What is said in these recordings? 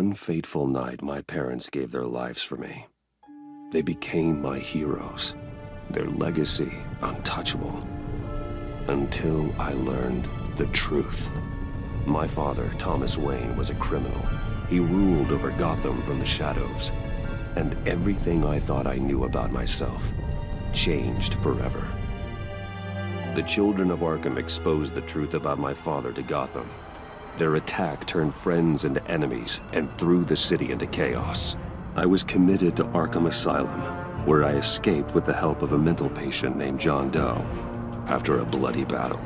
one fateful night, my parents gave their lives for me. They became my heroes, their legacy untouchable. Until I learned the truth. My father, Thomas Wayne, was a criminal. He ruled over Gotham from the shadows. And everything I thought I knew about myself changed forever. The Children of Arkham exposed the truth about my father to Gotham. Their attack turned friends into enemies and threw the city into chaos. I was committed to Arkham Asylum, where I escaped with the help of a mental patient named John Doe. After a bloody battle,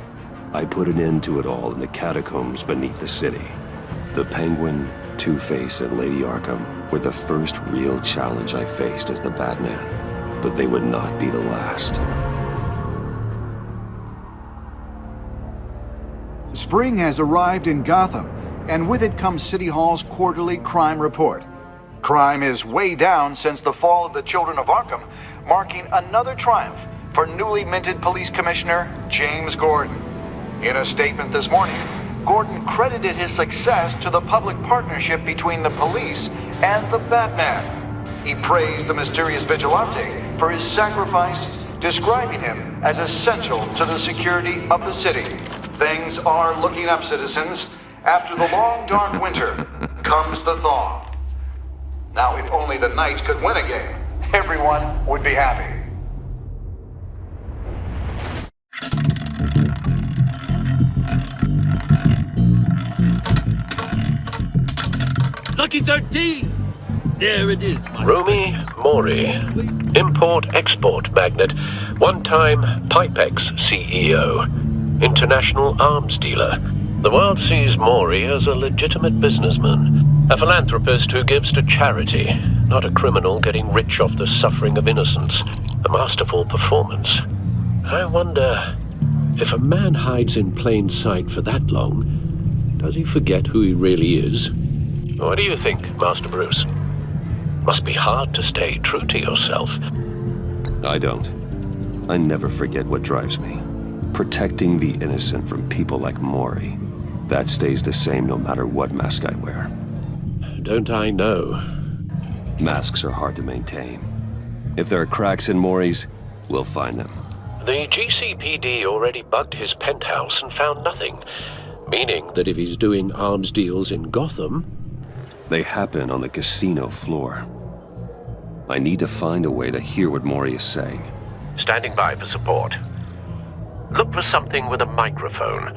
I put an end to it all in the catacombs beneath the city. The Penguin, Two-Face, and Lady Arkham were the first real challenge I faced as the Batman, but they would not be the last. Spring has arrived in Gotham, and with it comes City Hall's quarterly crime report. Crime is way down since the fall of the Children of Arkham, marking another triumph for newly minted Police Commissioner James Gordon. In a statement this morning, Gordon credited his success to the public partnership between the police and the Batman. He praised the mysterious vigilante for his sacrifice, describing him as essential to the security of the city. Things are looking up, citizens. After the long, dark winter comes the thaw. Now, if only the Knights could win a game, everyone would be happy. Lucky 13! There it is, my Rumi Mori, import-export magnate, one-time Pipex CEO, international arms dealer. The world sees Mori as a legitimate businessman, a philanthropist who gives to charity, not a criminal getting rich off the suffering of innocence. A masterful performance. I wonder, if a man hides in plain sight for that long, does he forget who he really is? What do you think, Master Bruce? Must be hard to stay true to yourself. I don't. I never forget what drives me. Protecting the innocent from people like Mori. That stays the same no matter what mask I wear. Don't I know? Masks are hard to maintain. If there are cracks in Mori's, we'll find them. The GCPD already bugged his penthouse and found nothing. Meaning that if he's doing arms deals in Gotham... They happen on the casino floor. I need to find a way to hear what Mori is saying. Standing by for support. Look for something with a microphone.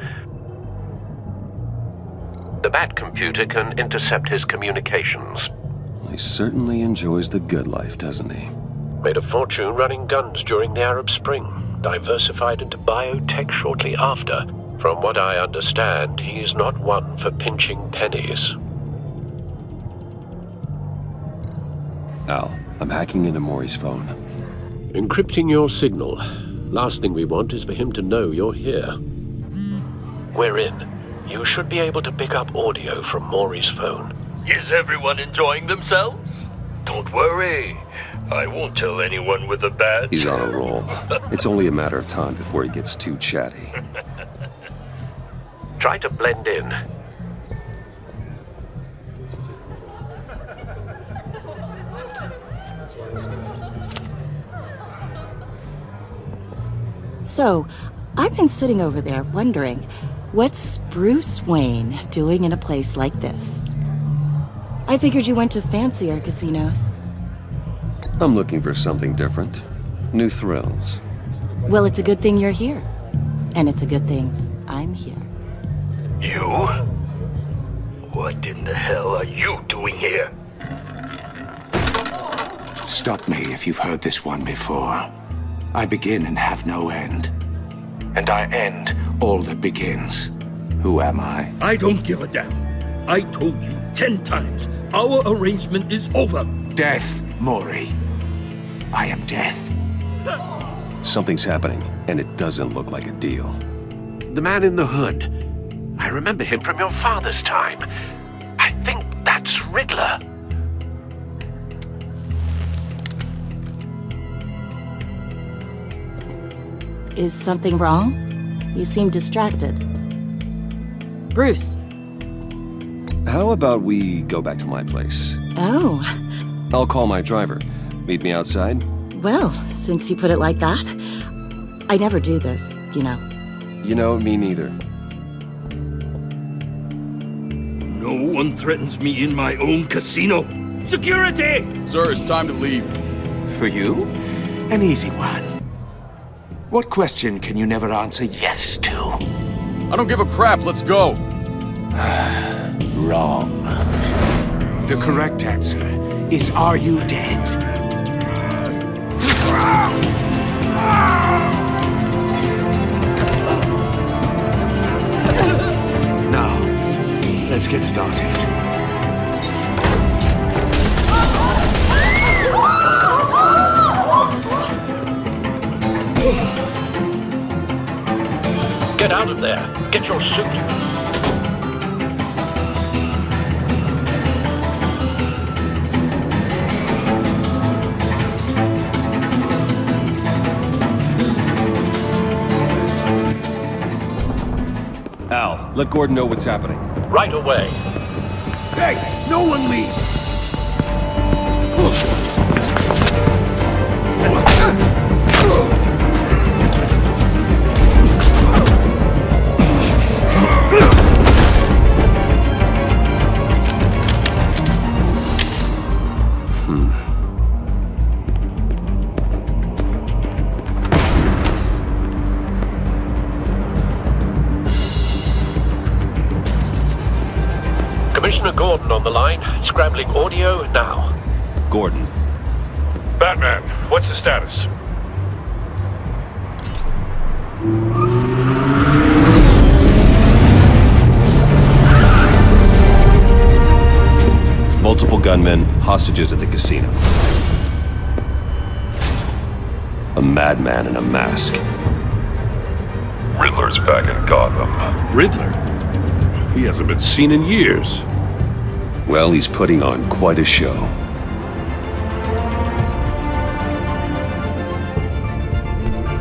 The Bat computer can intercept his communications. He certainly enjoys the good life, doesn't he? Made a fortune running guns during the Arab Spring. Diversified into biotech shortly after. From what I understand, he's not one for pinching pennies. Al, I'm hacking into Mori's phone. Encrypting your signal. Last thing we want is for him to know you're here. We're in. You should be able to pick up audio from Mori's phone. Is everyone enjoying themselves? Don't worry. I won't tell anyone with a badge. He's on a roll. It's only a matter of time before he gets too chatty. Try to blend in. So, I've been sitting over there wondering, what's Bruce Wayne doing in a place like this? I figured you went to fancier casinos. I'm looking for something different. New thrills. Well, it's a good thing you're here. And it's a good thing I'm here. You? What in the hell are you doing here? Stop me if you've heard this one before. I begin and have no end. And I end all that begins. Who am I? I don't give a damn. I told you 10 times. Our arrangement is over. Death, Mori. I am death. Something's happening, and it doesn't look like a deal. The man in the hood. I remember him from your father's time. I think that's Riddler. Is something wrong? You seem distracted. Bruce. How about we go back to my place? Oh, I'll call my driver. Meet me outside? well, since you put it like that, I never do this, you know. You know, me neither. No one threatens me in my own casino. Security! Sir, it's time to leave. For you, an easy one. What question can you never answer yes to? I don't give a crap, let's go. Wrong. The correct answer is, are you dead? Now, let's get started. Get out of there. Get your suit. Al, let Gordon know what's happening. Right away. Hey, no one leave! Commissioner Gordon on the line. Scrambling audio now. Gordon. Batman, what's the status? Multiple gunmen, hostages at the casino. A madman in a mask. Riddler's back in Gotham. Riddler? He hasn't been seen in years. Well, he's putting on quite a show.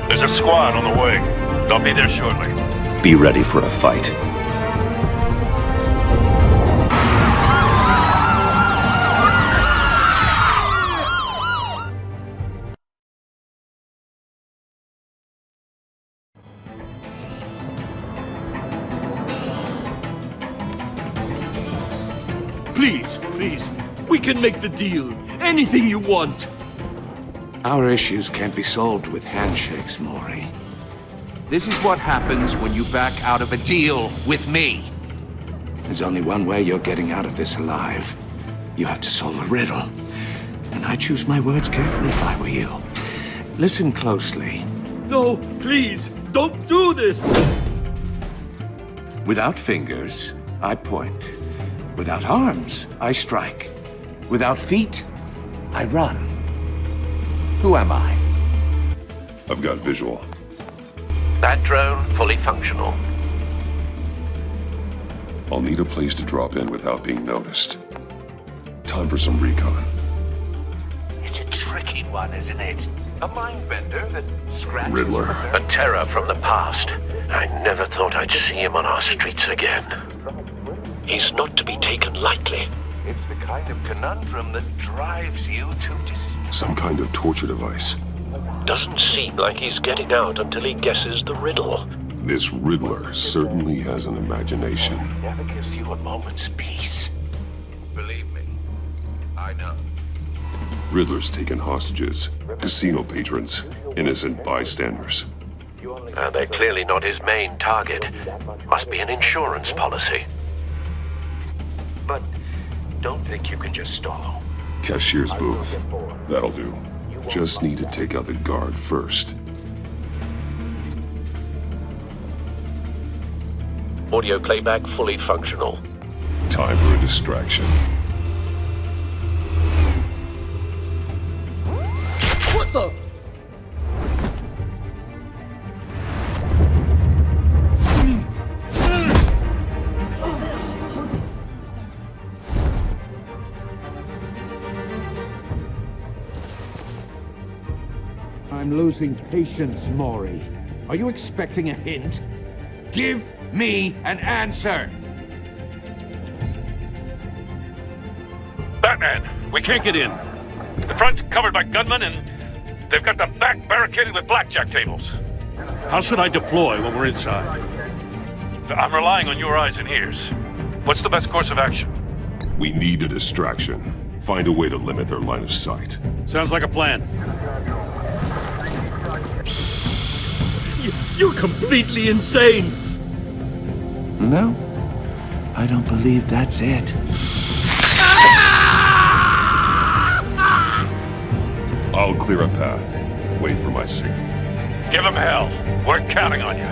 There's a squad on the way. They'll be there shortly. Be ready for a fight. Please, please, we can make the deal. Anything you want. Our issues can't be solved with handshakes, Mori. This is what happens when you back out of a deal with me. There's only one way you're getting out of this alive. You have to solve a riddle. And I choose my words carefully if I were you. Listen closely. No, please, don't do this! Without fingers, I point. Without arms, I strike. Without feet, I run. Who am I? I've got visual. That drone fully functional. I'll need a place to drop in without being noticed. Time for some recon. It's a tricky one, isn't it? A mind bender that scratches... Riddler. A terror from the past. I never thought I'd see him on our streets again. He's not to be taken lightly. It's the kind of conundrum that drives you to Some kind of torture device. Doesn't seem like he's getting out until he guesses the riddle. This Riddler certainly has an imagination. never gives you a moment's peace. Believe me, I know. Riddler's taken hostages, casino patrons, innocent bystanders. They're clearly not his main target. Must be an insurance policy. But don't think you can just stall. Cashier's booth. That'll do. Just need to take out the guard first. Audio playback fully functional. Time for a distraction. What the? I'm losing patience, Mori. Are you expecting a hint? Give me an answer! Batman. We can't get in. The front's covered by gunmen, and they've got the back barricaded with blackjack tables. How should I deploy when we're inside? I'm relying on your eyes and ears. What's the best course of action? We need a distraction. Find a way to limit their line of sight. Sounds like a plan. You're completely insane! No, I don't believe that's it. I'll clear a path. Wait for my signal. Give him hell. We're counting on you.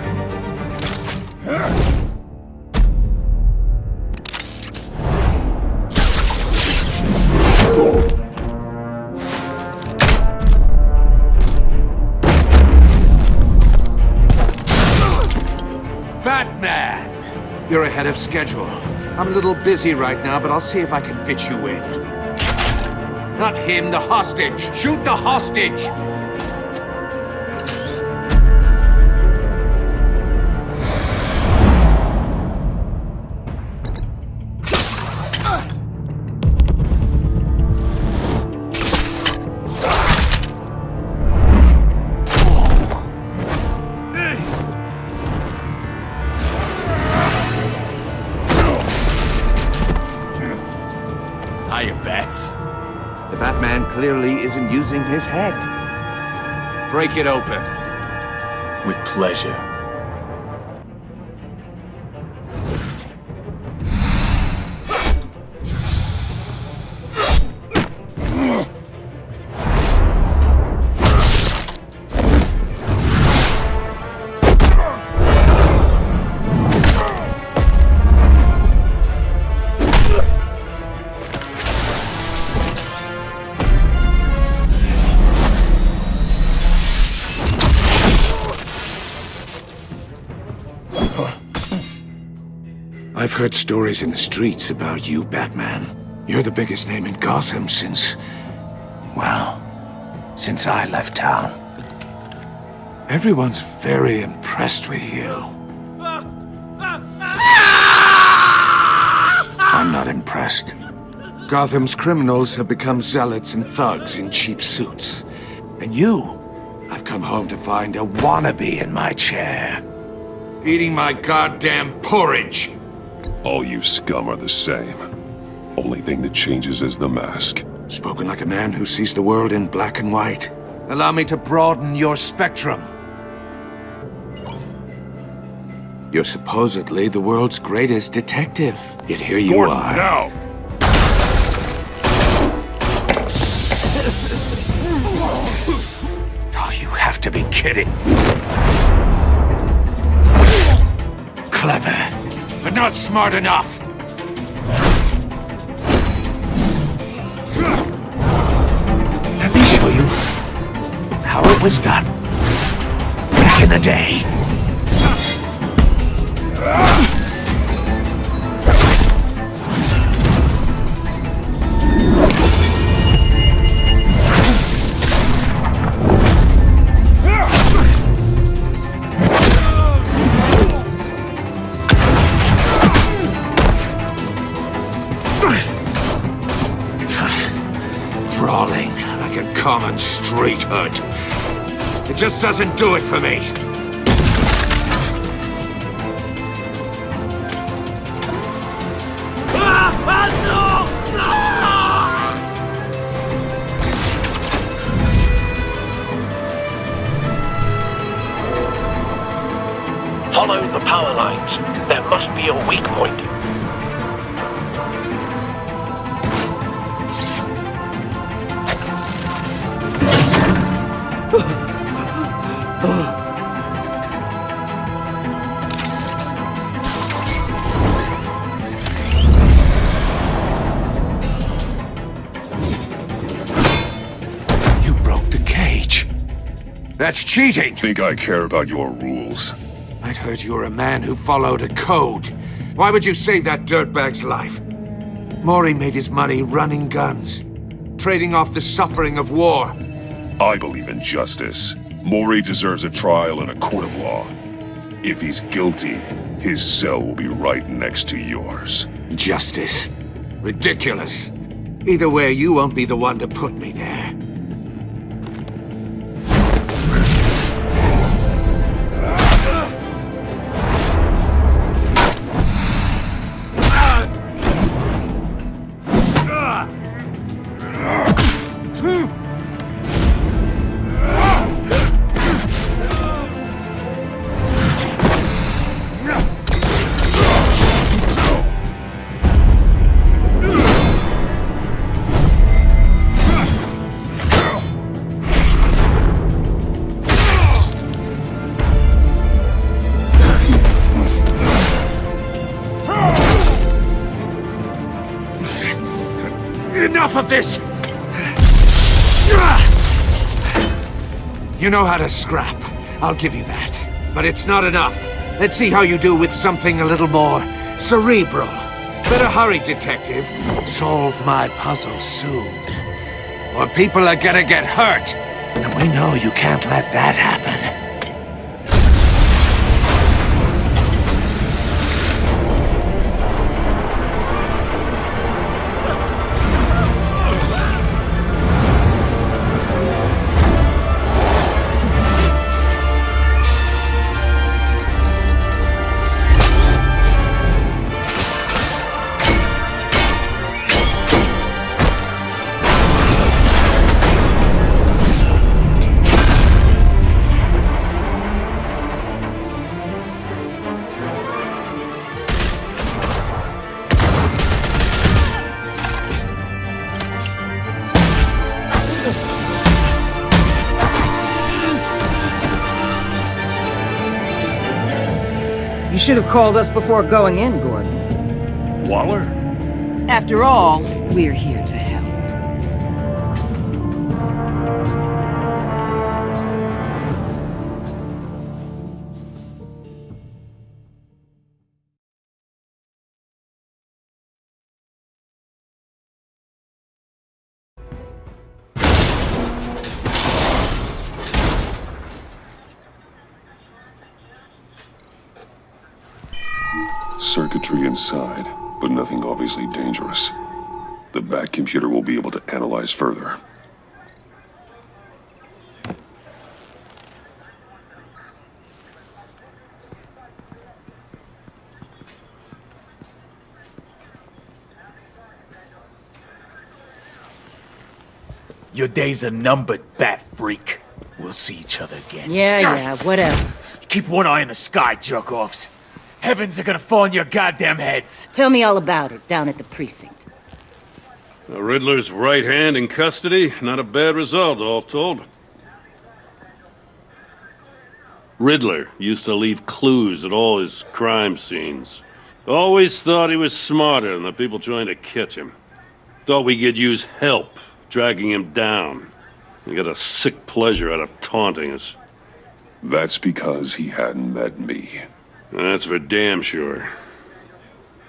Batman! You're ahead of schedule. I'm a little busy right now, but I'll see if I can fit you in. Not him, the hostage! Shoot the hostage! Hiya, Bats. The Batman clearly isn't using his head. Break it open. With pleasure. I've heard stories in the streets about you, Batman. You're the biggest name in Gotham since I left town. Everyone's very impressed with you. I'm not impressed. Gotham's criminals have become zealots and thugs in cheap suits. And you, I've come home to find a wannabe in my chair. Eating my goddamn porridge. All you scum are the same. Only thing that changes is the mask. Spoken like a man who sees the world in black and white. Allow me to broaden your spectrum. You're supposedly the world's greatest detective. Yet here you Gordon, are. now! Oh, you have to be kidding. Clever, but not smart enough. Let me show you how it was done back in the day. Brawling like a common street hood. It just doesn't do it for me. Follow the power lines. There must be a weak point. You broke the cage. That's cheating! Think I care about your rules? I'd heard you were a man who followed a code. Why would you save that dirtbag's life? Mori made his money running guns, trading off the suffering of war. I believe in justice. Mori deserves a trial in a court of law. If he's guilty, his cell will be right next to yours. Justice. Ridiculous. Either way, you won't be the one to put me there. Enough of this! You know how to scrap. I'll give you that. But it's not enough. Let's see how you do with something a little more cerebral. Better hurry, detective. Solve my puzzle soon. Or people are gonna get hurt. And we know you can't let that happen. You should have called us before going in, Gordon. Waller? After all, we're here to help. Circuitry inside, but nothing obviously dangerous. The back computer will be able to analyze further. Your days are numbered, bat freak. We'll see each other again. Yeah, whatever. Keep one eye in the sky, jerk-offs. Heavens are gonna fall on your goddamn heads. Tell me all about it down at the precinct. The Riddler's right hand in custody. Not a bad result, all told. Riddler used to leave clues at all his crime scenes. Always thought he was smarter than the people trying to catch him. Thought we could use help, dragging him down. He got a sick pleasure out of taunting us. That's because he hadn't met me. That's for damn sure.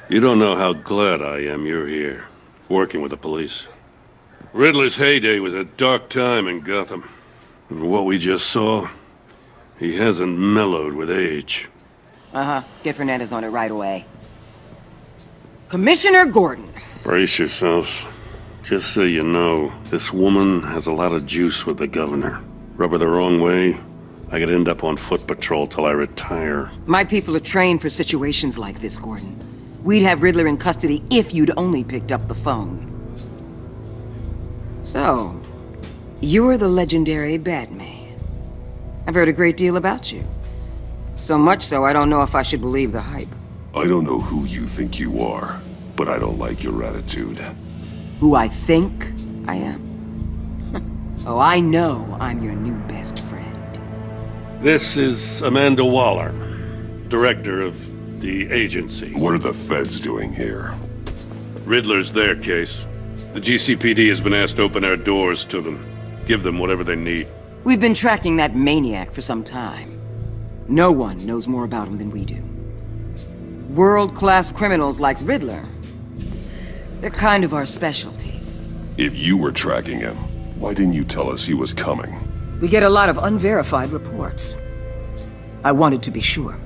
You don't know how glad I am you're here, working with the police. Riddler's heyday was a dark time in Gotham. And what we just saw, he hasn't mellowed with age. Get Fernandez on it right away. Commissioner Gordon. Brace yourselves. Just so you know, this woman has a lot of juice with the governor. Rub her the wrong way, I could end up on foot patrol till I retire. My people are trained for situations like this, Gordon. We'd have Riddler in custody if you'd only picked up the phone. So, you're the legendary Batman. I've heard a great deal about you. So much so, I don't know if I should believe the hype. I don't know who you think you are, but I don't like your attitude. Who I think I am? Oh, I know I'm your new best friend. This is Amanda Waller, director of the agency. What are the feds doing here? Riddler's their case. The GCPD has been asked to open our doors to them. Give them whatever they need. We've been tracking that maniac for some time. No one knows more about him than we do. World-class criminals like Riddler. They're kind of our specialty. If you were tracking him, why didn't you tell us he was coming? We get a lot of unverified reports. I wanted to be sure.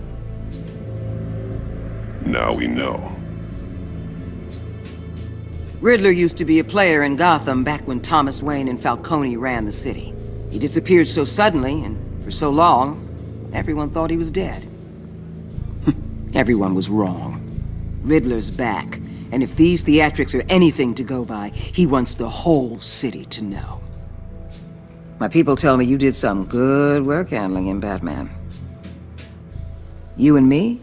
Now we know. Riddler used to be a player in Gotham back when Thomas Wayne and Falcone ran the city. He disappeared so suddenly and for so long, everyone thought he was dead. Everyone was wrong. Riddler's back, and if these theatrics are anything to go by, he wants the whole city to know. My people tell me you did some good work handling him, Batman. You and me?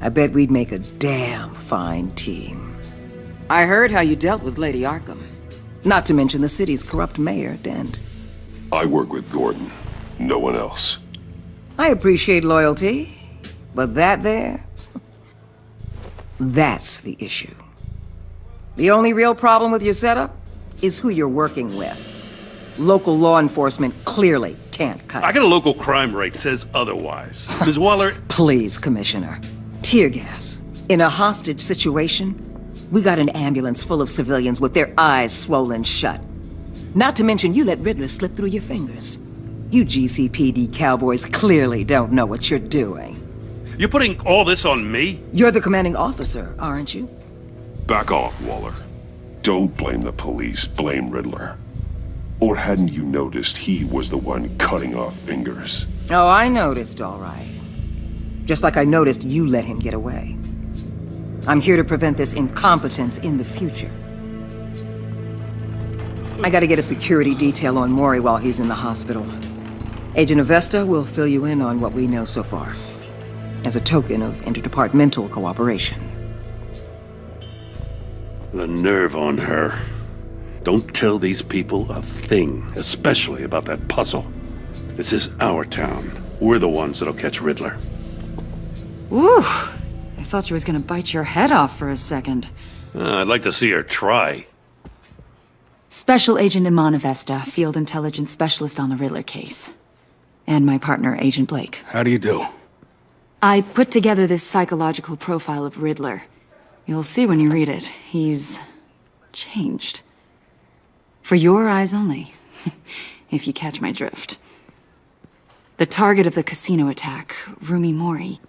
I bet we'd make a damn fine team. I heard how you dealt with Lady Arkham. Not to mention the city's corrupt mayor, Dent. I work with Gordon. No one else. I appreciate loyalty, but that there... that's the issue. The only real problem with your setup is who you're working with. Local law enforcement clearly can't cut it. I got a local crime rate says otherwise. Ms. Waller... Please, Commissioner. Tear gas. In a hostage situation, we got an ambulance full of civilians with their eyes swollen shut. Not to mention you let Riddler slip through your fingers. You GCPD cowboys clearly don't know what you're doing. You're putting all this on me? You're the commanding officer, aren't you? Back off, Waller. Don't blame the police, blame Riddler. Or hadn't you noticed he was the one cutting off fingers? Oh, I noticed, all right. Just like I noticed you let him get away. I'm here to prevent this incompetence in the future. I gotta get a security detail on Mori while he's in the hospital. Agent Avesta will fill you in on what we know so far, as a token of interdepartmental cooperation. The nerve on her. Don't tell these people a thing, especially about that puzzle. This is our town. We're the ones that'll catch Riddler. Ooh, I thought she was gonna bite your head off for a second. I'd like to see her try. Special Agent Iman Avesta, Field Intelligence Specialist on the Riddler case. And my partner, Agent Blake. How do you do? I put together this psychological profile of Riddler. You'll see when you read it. He's... changed. For your eyes only, if you catch my drift. The target of the casino attack, Rumi Mori.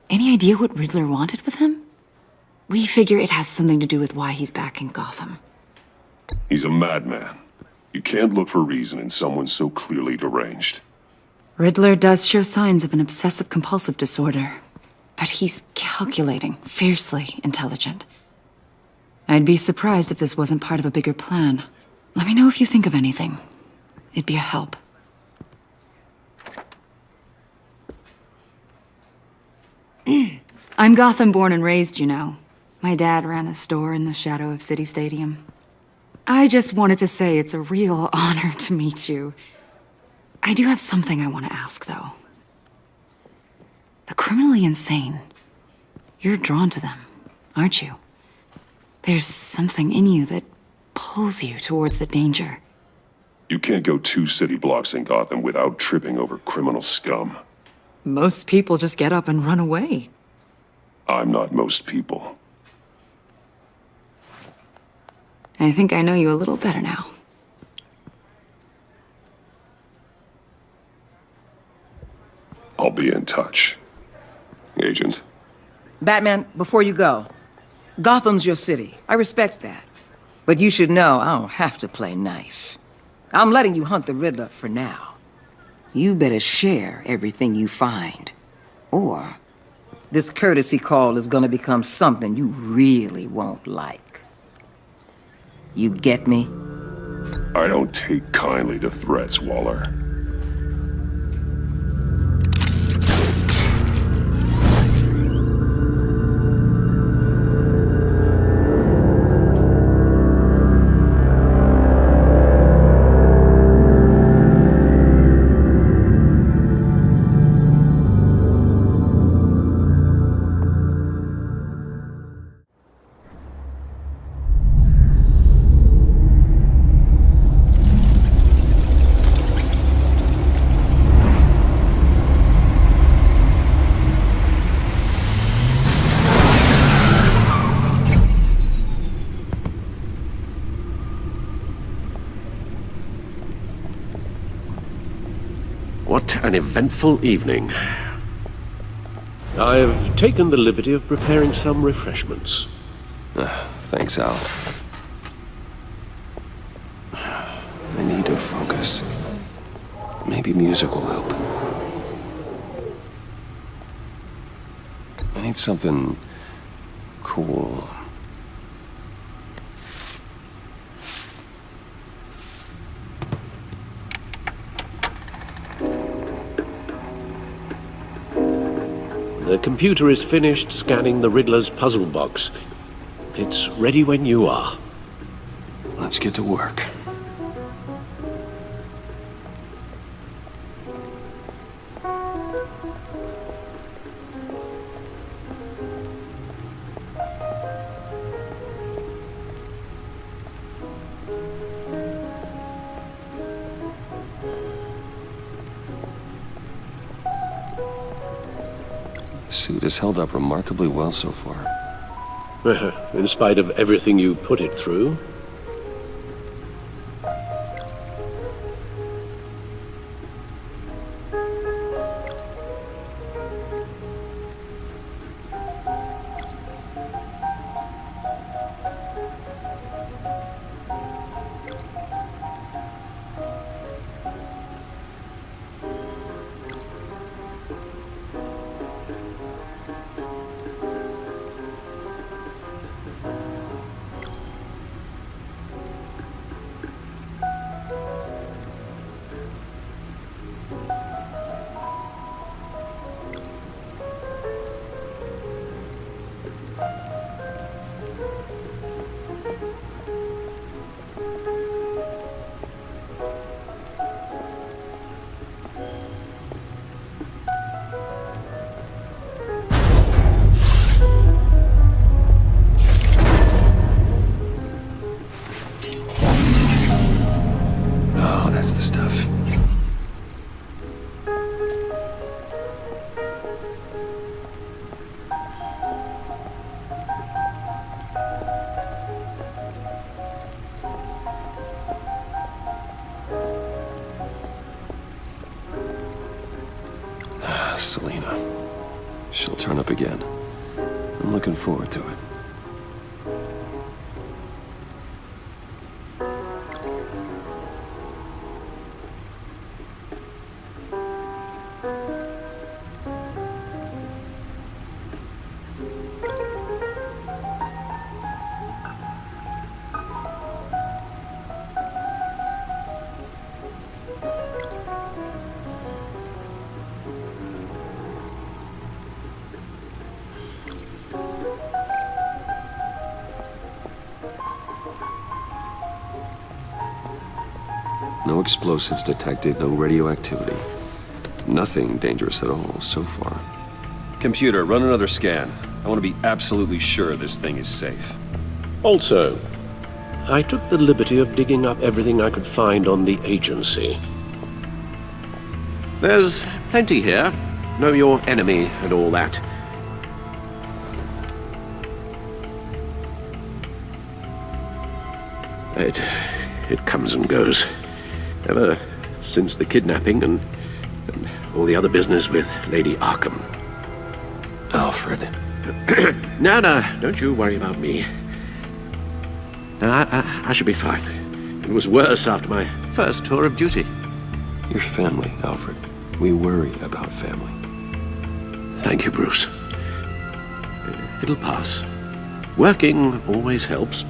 Any idea what Riddler wanted with him? We figure it has something to do with why he's back in Gotham. He's a madman. You can't look for reason in someone so clearly deranged. Riddler does show signs of an obsessive-compulsive disorder, but he's calculating, fiercely intelligent. I'd be surprised if this wasn't part of a bigger plan. Let me know if you think of anything. It'd be a help. I'm Gotham born and raised, you know. My dad ran a store in the shadow of City Stadium. I just wanted to say it's a real honor to meet you. I do have something I want to ask, though. The criminally insane. You're drawn to them, aren't you? There's something in you that pulls you towards the danger. You can't go 2 city blocks in Gotham without tripping over criminal scum. Most people just get up and run away. I'm not most people. I think I know you a little better now. I'll be in touch. Agent. Batman, before you go, Gotham's your city. I respect that. But you should know I don't have to play nice. I'm letting you hunt the Riddler for now. You better share everything you find. Or this courtesy call is gonna become something you really won't like. You get me? I don't take kindly to threats, Waller. What an eventful evening. I've taken the liberty of preparing some refreshments. Thanks, Al. to focus. Maybe music will help. I need something cool. The computer is finished scanning the Riddler's puzzle box. It's ready when you are. Let's get to work. The suit has held up remarkably well so far. In spite of everything you put it through. That's the stuff. Selena. She'll turn up again. I'm looking forward to it. No explosives detected, no radioactivity. Nothing dangerous at all so far. Computer, run another scan. I want to be absolutely sure this thing is safe. Also, I took the liberty of digging up everything I could find on the agency. There's plenty here. Know your enemy and all that. It comes and goes. Ever since the kidnapping and all the other business with Lady Arkham. Alfred. No, don't you worry about me. No, I should be fine. It was worse after my first tour of duty. Your family, Alfred. We worry about family. Thank you, Bruce. It'll pass. Working always helps.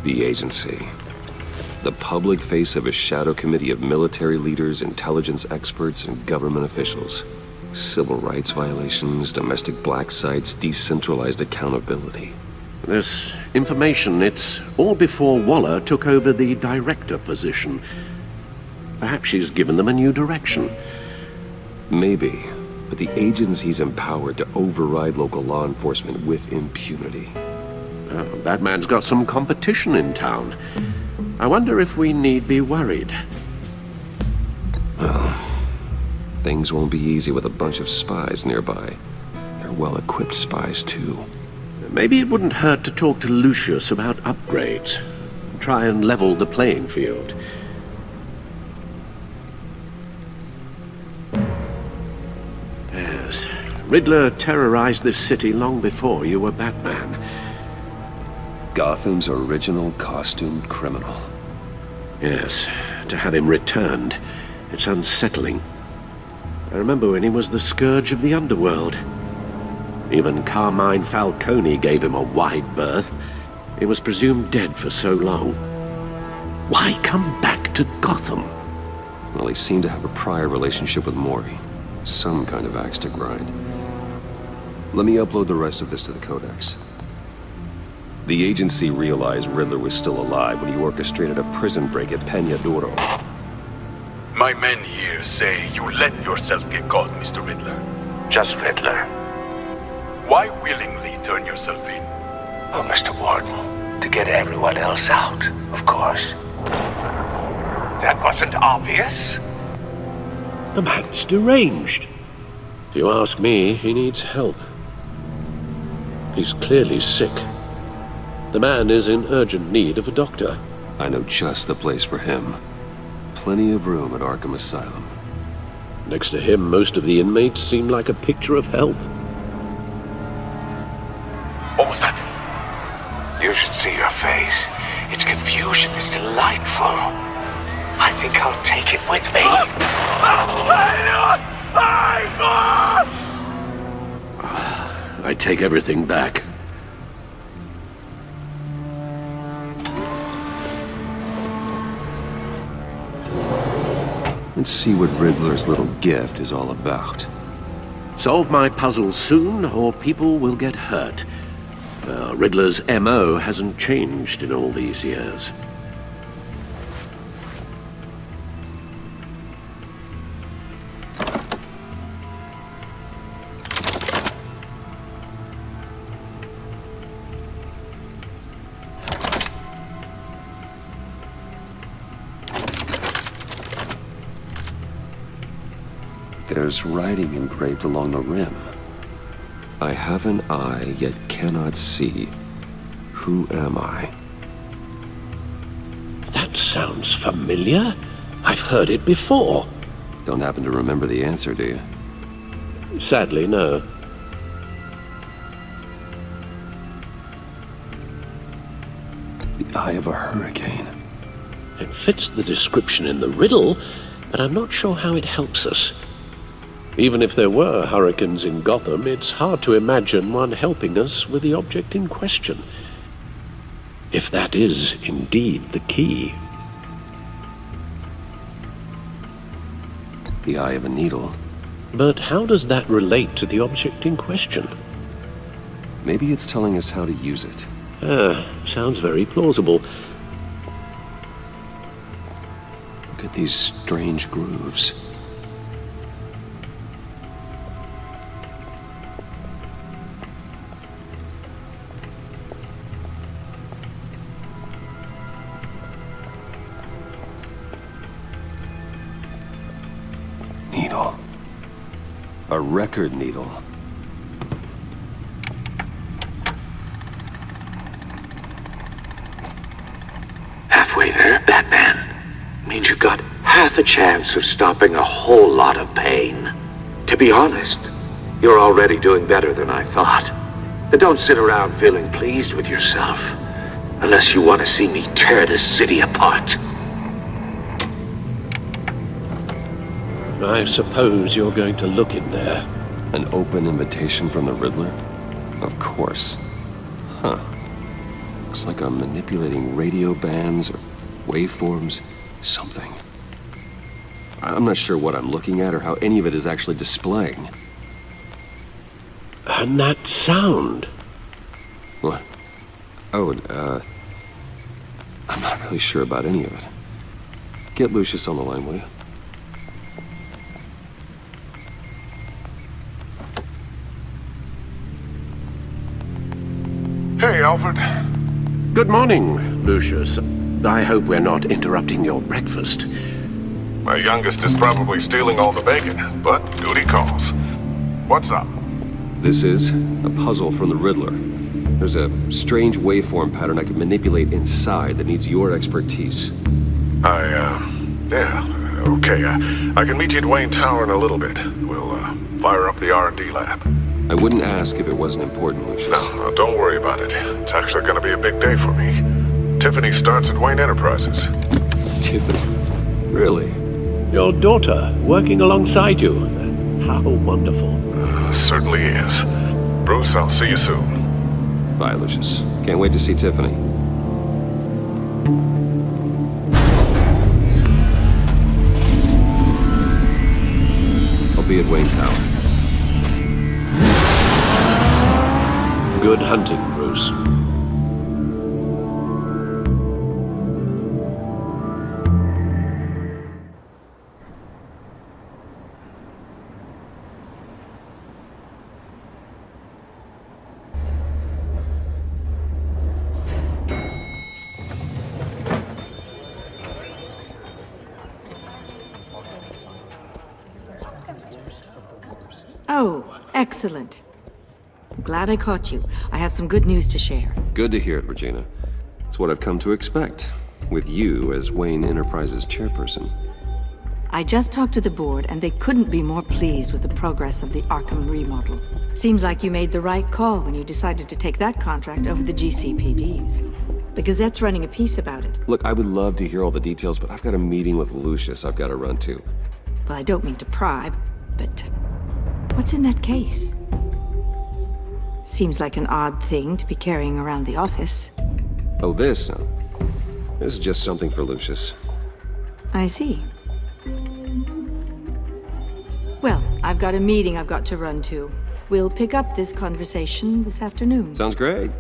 The agency. The public face of a shadow committee of military leaders, intelligence experts, and government officials. Civil rights violations, domestic black sites, decentralized accountability. This information, it's all before Waller took over the director position. Perhaps she's given them a new direction. Maybe, but the agency's empowered to override local law enforcement with impunity. Batman's got some competition in town. I wonder if we need be worried. Well, things won't be easy with a bunch of spies nearby. They're well-equipped spies, too. Maybe it wouldn't hurt to talk to Lucius about upgrades. Try and level the playing field. Yes, Riddler terrorized this city long before you were Batman. Gotham's original costumed criminal. Yes, to have him returned, it's unsettling. I remember when he was the scourge of the underworld. Even Carmine Falcone gave him a wide berth. He was presumed dead for so long. Why come back to Gotham? Well, he seemed to have a prior relationship with Mori. Some kind of axe to grind. Let me upload the rest of this to the Codex. The agency realized Riddler was still alive when he orchestrated a prison break at Peñadoro. My men here say you let yourself get caught, Mr. Riddler. Just Riddler. Why willingly turn yourself in? Oh, Mr. Warden, to get everyone else out, of course. That wasn't obvious. The man's deranged. If you ask me, he needs help. He's clearly sick. The man is in urgent need of a doctor. I know just the place for him. Plenty of room at Arkham Asylum. Next to him, most of the inmates seem like a picture of health. What was that? You should see your face. Its confusion is delightful. I think I'll take it with me. I take everything back. Let's see what Riddler's little gift is all about. Solve my puzzle soon, or people will get hurt. Riddler's MO hasn't changed in all these years. There's writing engraved along the rim. I have an eye, yet cannot see. Who am I? That sounds familiar. I've heard it before. Don't happen to remember the answer, do you? Sadly, no. The eye of a hurricane. It fits the description in the riddle, but I'm not sure how it helps us. Even if there were hurricanes in Gotham, it's hard to imagine one helping us with the object in question. If that is indeed the key. The eye of a needle. But how does that relate to the object in question? Maybe it's telling us how to use it. Sounds very plausible. Look at these strange grooves. Needle. A record needle. Halfway there, Batman. Means you've got half a chance of stopping a whole lot of pain. To be honest, you're already doing better than I thought. But don't sit around feeling pleased with yourself. Unless you want to see me tear this city apart. I suppose you're going to look in there. An open invitation from the Riddler? Of course. Huh. Looks like I'm manipulating radio bands or waveforms, something. I'm not sure what I'm looking at or how any of it is actually displaying. And that sound? What? Oh, I'm not really sure about any of it. Get Lucius on the line, will you? Hey, Alfred. Good morning, Lucius. I hope we're not interrupting your breakfast. My youngest is probably stealing all the bacon, but duty calls. What's up? This is a puzzle from the Riddler. There's a strange waveform pattern I can manipulate inside that needs your expertise. Yeah, okay. I can meet you at Wayne Tower in a little bit. We'll, fire up the R&D lab. I wouldn't ask if it wasn't important, Lucius. No, don't worry about it. It's actually gonna be a big day for me. Tiffany starts at Wayne Enterprises. Tiffany? Really? Your daughter, working alongside you. How wonderful. Certainly is. Bruce, I'll see you soon. Bye, Lucius. Can't wait to see Tiffany. I'll be at Wayne Tower. Good hunting, Bruce. Oh, excellent. I'm glad I caught you. I have some good news to share. Good to hear it, Regina. It's what I've come to expect, with you as Wayne Enterprises chairperson. I just talked to the board, and they couldn't be more pleased with the progress of the Arkham remodel. Seems like you made the right call when you decided to take that contract over the GCPD's. The Gazette's running a piece about it. Look, I would love to hear all the details, but I've got a meeting with Lucius I've got to run to. Well, I don't mean to pry, but what's in that case? Seems like an odd thing to be carrying around the office. Oh, this? No. This is just something for Lucius. I see. Well, I've got a meeting I've got to run to. We'll pick up this conversation this afternoon. Sounds great.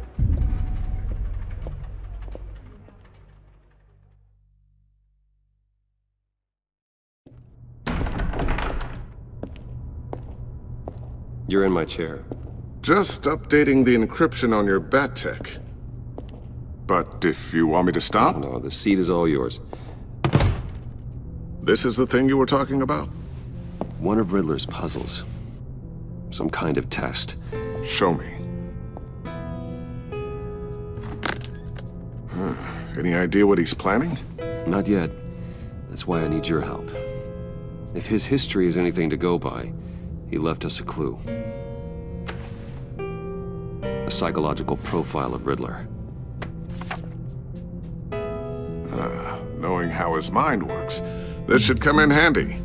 You're in my chair. Just updating the encryption on your bat tech. But if you want me to stop? No, the seat is all yours. This is the thing you were talking about? One of Riddler's puzzles. Some kind of test. Show me. Any idea what he's planning? Not yet. That's why I need your help. If his history is anything to go by, he left us a clue. A psychological profile of Riddler. Knowing how his mind works, this should come in handy.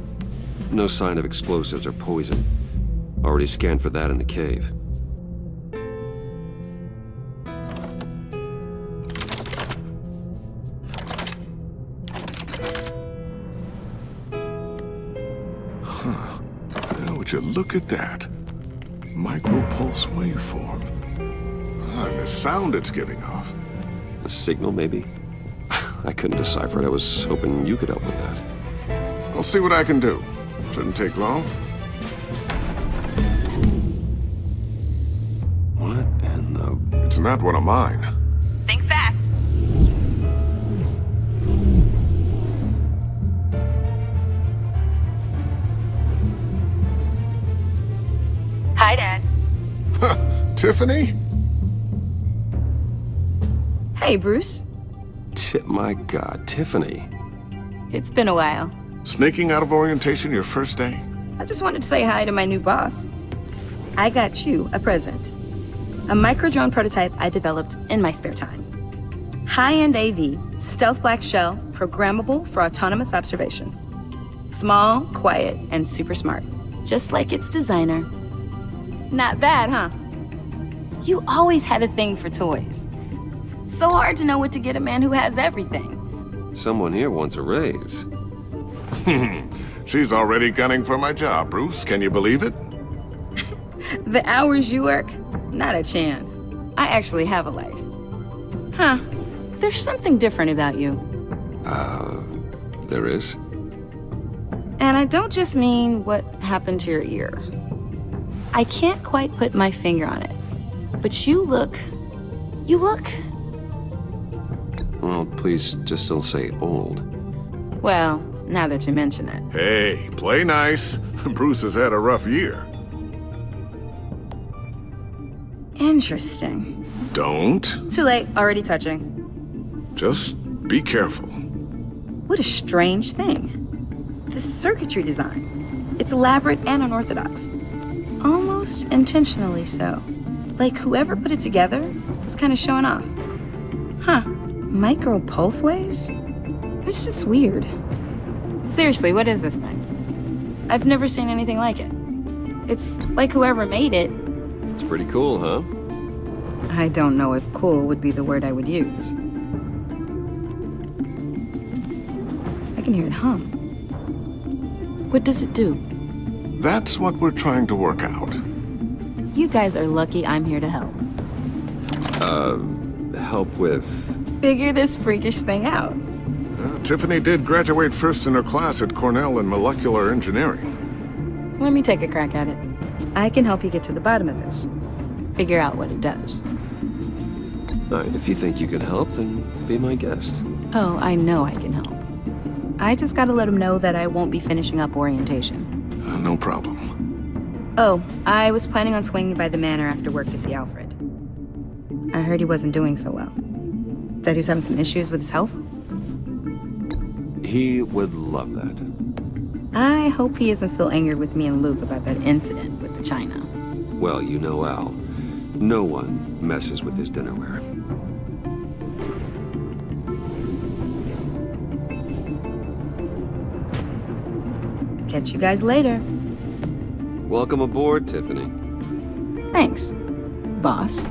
No sign of explosives or poison. Already scanned for that in the cave. Would you look at that? Micropulse waveform. And the sound it's giving off. A signal, maybe? I couldn't decipher it. I was hoping you could help with that. I'll see what I can do. Shouldn't take long. What in the... It's not one of mine. Think fast. Hi, Dad. Tiffany? Hey, Bruce. My God, Tiffany. It's been a while. Sneaking out of orientation your first day? I just wanted to say hi to my new boss. I got you a present. A micro-drone prototype I developed in my spare time. High-end AV, stealth black shell, programmable for autonomous observation. Small, quiet, and super smart. Just like its designer. Not bad, huh? You always had a thing for toys. So hard to know what to get a man who has everything. Someone here wants a raise. She's already gunning for my job, Bruce. Can you believe it? The hours you work? Not a chance. I actually have a life. Huh. There's something different about you. There is? And I don't just mean what happened to your ear. I can't quite put my finger on it. But you look... Well, please just don't say old. Well, now that you mention it. Hey, play nice. Bruce has had a rough year. Interesting. Don't. Too late, already touching. Just be careful. What a strange thing. The circuitry design. It's elaborate and unorthodox. Almost intentionally so. Like whoever put it together was kind of showing off. Huh. Micro pulse waves? It's just weird. Seriously, what is this thing? I've never seen anything like it. It's like whoever made it. It's pretty cool, huh? I don't know if cool would be the word I would use. I can hear it hum. What does it do? That's what we're trying to work out. You guys are lucky I'm here to help. Help with... Figure this freakish thing out. Tiffany did graduate first in her class at Cornell in molecular engineering. Let me take a crack at it. I can help you get to the bottom of this. Figure out what it does. All right, if you think you can help, then be my guest. Oh, I know I can help. I just gotta let him know that I won't be finishing up orientation. No problem. Oh, I was planning on swinging by the manor after work to see Alfred. I heard he wasn't doing so well. That he was having some issues with his health? He would love that. I hope he isn't still angered with me and Luke about that incident with the china. Well, you know Al. No one messes with his dinnerware. Catch you guys later. Welcome aboard, Tiffany. Thanks, boss.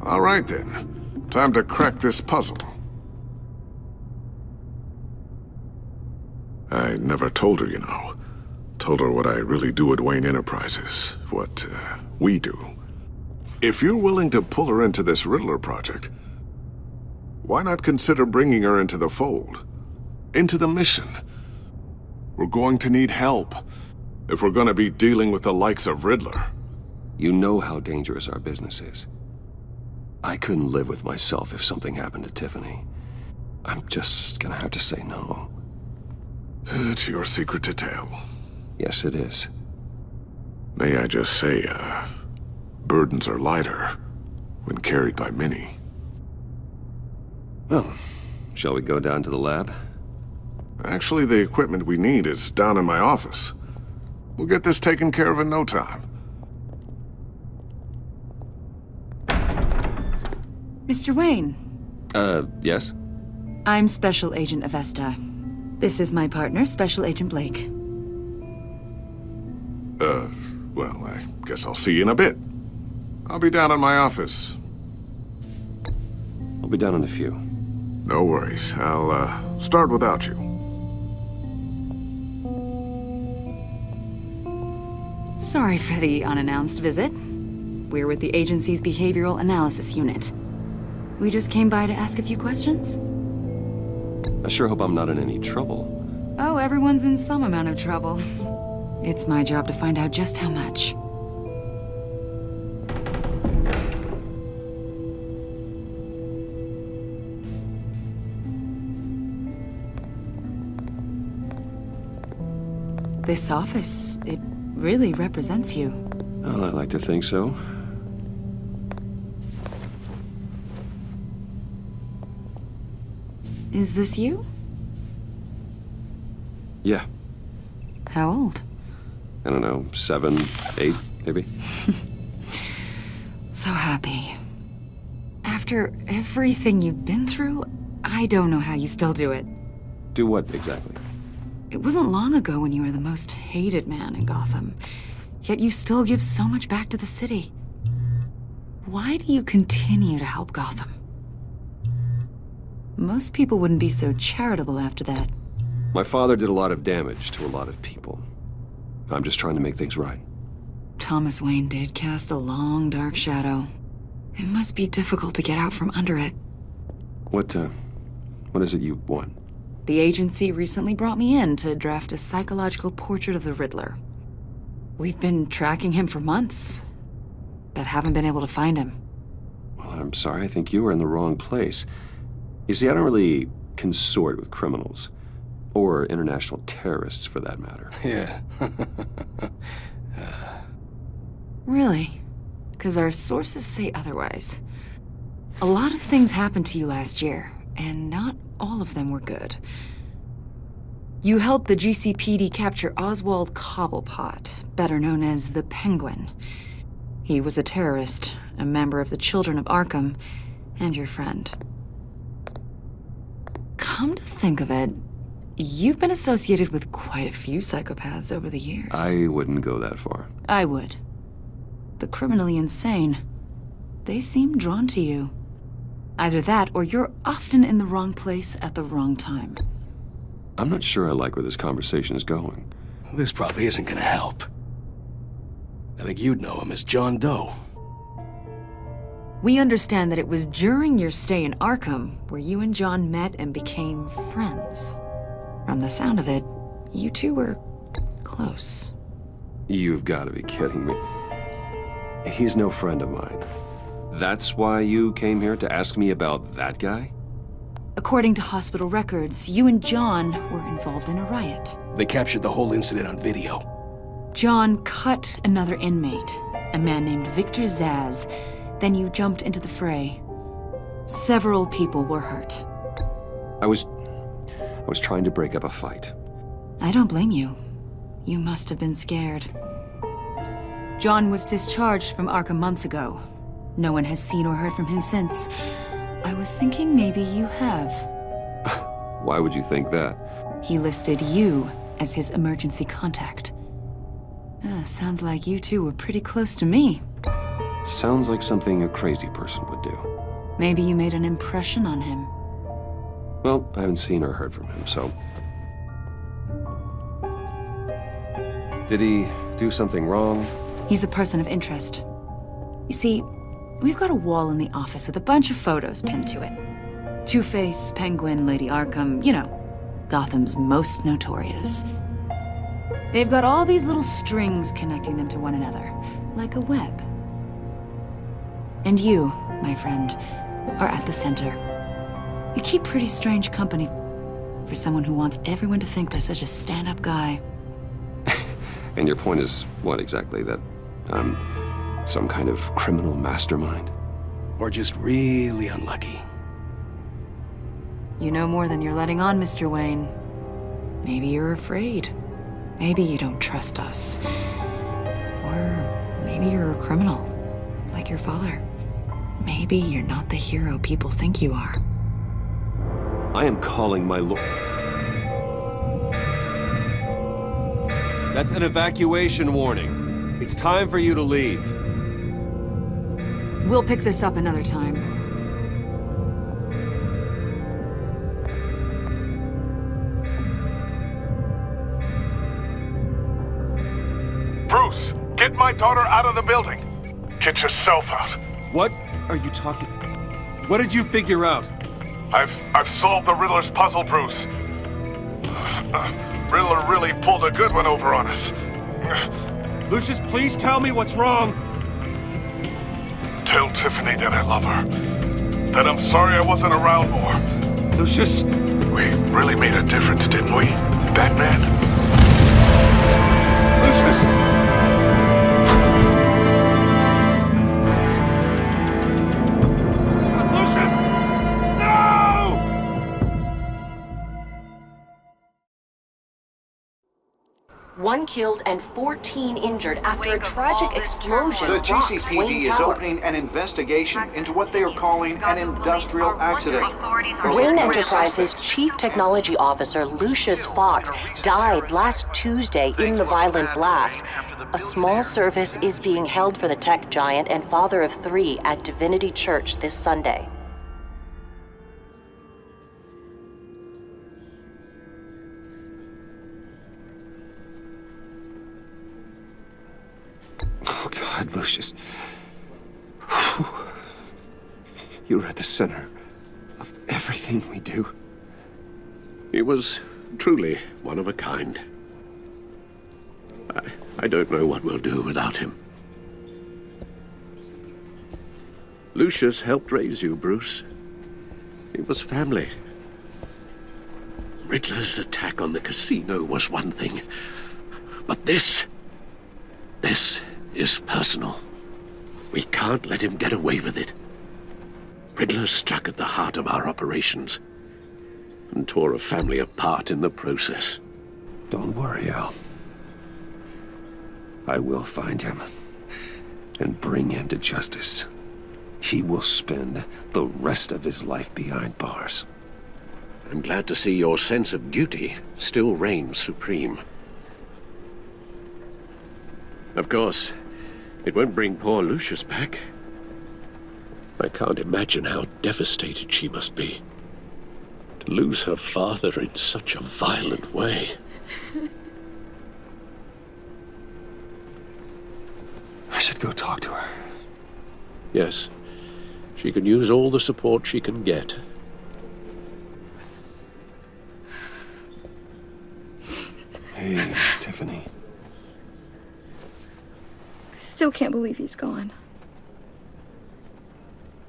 All right then. Time to crack this puzzle. I never told her, you know. Told her what I really do at Wayne Enterprises. What, we do. If you're willing to pull her into this Riddler project, why not consider bringing her into the fold? Into the mission? We're going to need help if we're going to be dealing with the likes of Riddler. You know how dangerous our business is. I couldn't live with myself if something happened to Tiffany. I'm just gonna have to say no. It's your secret to tell. Yes, it is. May I just say, burdens are lighter when carried by many. Well, shall we go down to the lab? Actually, the equipment we need is down in my office. We'll get this taken care of in no time. Mr. Wayne. Yes? I'm Special Agent Avesta. This is my partner, Special Agent Blake. Well, I guess I'll see you in a bit. I'll be down in my office. I'll be down in a few. No worries. I'll, start without you. Sorry for the unannounced visit. We're with the agency's Behavioral Analysis Unit. We just came by to ask a few questions. I sure hope I'm not in any trouble. Oh, everyone's in some amount of trouble. It's my job to find out just how much. This office, it really represents you. Well, I like to think so. Is this you? Yeah. How old? I don't know, 7, 8, maybe? So happy. After everything you've been through, I don't know how you still do it. Do what, exactly? It wasn't long ago when you were the most hated man in Gotham. Yet you still give so much back to the city. why do you continue to help Gotham? Most people wouldn't be so charitable after that. My father did a lot of damage to a lot of people. I'm just trying to make things right. Thomas Wayne did cast a long, dark shadow. It must be difficult to get out from under it. What is it you want? The agency recently brought me in to draft a psychological portrait of the Riddler. We've been tracking him for months, but haven't been able to find him. Well, I'm sorry, I think you were in the wrong place. You see, I don't really consort with criminals. Or international terrorists, for that matter. Yeah. Really? Because our sources say otherwise. A lot of things happened to you last year, and not all of them were good. You helped the GCPD capture Oswald Cobblepot, better known as the Penguin. He was a terrorist, a member of the Children of Arkham, and your friend. Come to think of it, you've been associated with quite a few psychopaths over the years. I wouldn't go that far. I would. The criminally insane. They seem drawn to you. Either that, or you're often in the wrong place at the wrong time. I'm not sure I like where this conversation is going. This probably isn't gonna help. I think you'd know him as John Doe. We understand that it was during your stay in Arkham where you and John met and became friends. From the sound of it, you two were close. You've got to be kidding me. He's no friend of mine. That's why you came here to ask me about that guy? According to hospital records, you and John were involved in a riot. They captured the whole incident on video. John cut another inmate, a man named Victor Zaz. Then you jumped into the fray. Several people were hurt. I was trying to break up a fight. I don't blame you. You must have been scared. John was discharged from Arkham months ago. No one has seen or heard from him since. I was thinking maybe you have. Why would you think that? He listed you as his emergency contact. Sounds like you two were pretty close to me. Sounds like something a crazy person would do. Maybe you made an impression on him. Well, I haven't seen or heard from him, so... Did he do something wrong? He's a person of interest. You see, we've got a wall in the office with a bunch of photos pinned to it. Two-Face, Penguin, Lady Arkham, you know, Gotham's most notorious. They've got all these little strings connecting them to one another, like a web. And you, my friend, are at the center. You keep pretty strange company for someone who wants everyone to think they're such a stand-up guy. And your point is what exactly? That I'm some kind of criminal mastermind? Or just really unlucky? You know more than you're letting on, Mr. Wayne. Maybe you're afraid. Maybe you don't trust us. Or maybe you're a criminal, like your father. Maybe you're not the hero people think you are. I am calling my lord. That's an evacuation warning. It's time for you to leave. We'll pick this up another time. Bruce, get my daughter out of the building. Get yourself out. What are you talking? What did you figure out? I've solved the Riddler's puzzle, Bruce. Riddler really pulled a good one over on us. Lucius, please tell me what's wrong. Tell Tiffany that I love her. That I'm sorry I wasn't around more. Lucius! We really made a difference, didn't we, Batman? Lucius! 1 killed and 14 injured after a tragic explosion The rocks Wayne GCPD is Tower. opening an investigation into what they are calling an industrial accident. Wayne Enterprises' Chief Technology Officer Lucius Fox died last Tuesday in the violent blast. A small service is being held for the tech giant and father of 3 at Divinity Church this Sunday. Oh, God, Lucius. You were at the center of everything we do. He was truly one of a kind. I don't know what we'll do without him. Lucius helped raise you, Bruce. It was family. Riddler's attack on the casino was one thing, but this is personal. We can't let him get away with it. Riddler struck at the heart of our operations and tore a family apart in the process. Don't worry, Al. I will find him and bring him to justice. He will spend the rest of his life behind bars. I'm glad to see your sense of duty still reigns supreme. Of course, it won't bring poor Lucius back. I can't imagine how devastated she must be. To lose her father in such a violent way. I should go talk to her. Yes, she can use all the support she can get. Hey, Tiffany. I still can't believe he's gone.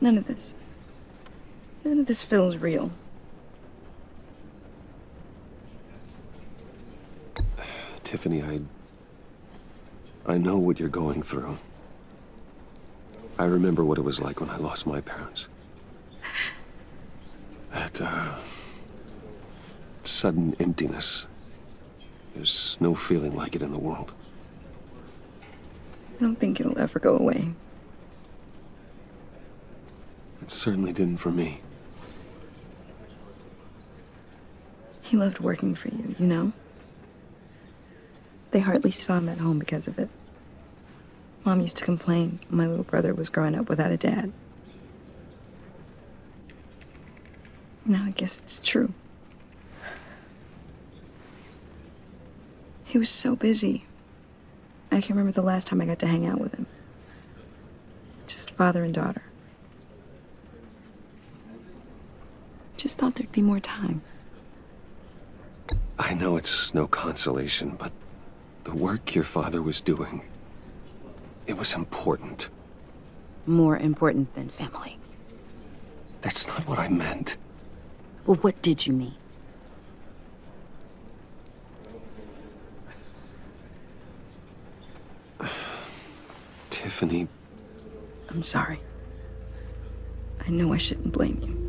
None of this feels real. Tiffany, I know what you're going through. I remember what it was like when I lost my parents. That, sudden emptiness. There's no feeling like it in the world. I don't think it'll ever go away. It certainly didn't for me. He loved working for you, you know? They hardly saw him at home because of it. Mom used to complain my little brother was growing up without a dad. Now I guess it's true. He was so busy. I can't remember the last time I got to hang out with him. Just father and daughter. Just thought there'd be more time. I know it's no consolation, but the work your father was doing, it was important. More important than family. That's not what I meant. Well, what did you mean? Tiffany. I'm sorry. I know I shouldn't blame you.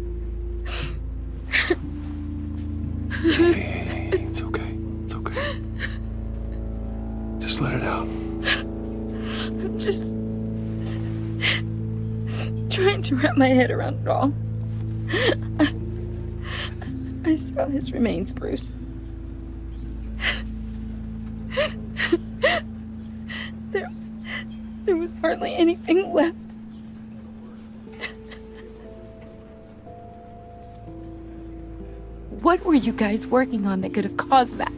Hey, it's okay. It's okay. Just let it out. I'm just trying to wrap my head around it all. I saw his remains, Bruce. There was hardly anything left. What were you guys working on that could have caused that?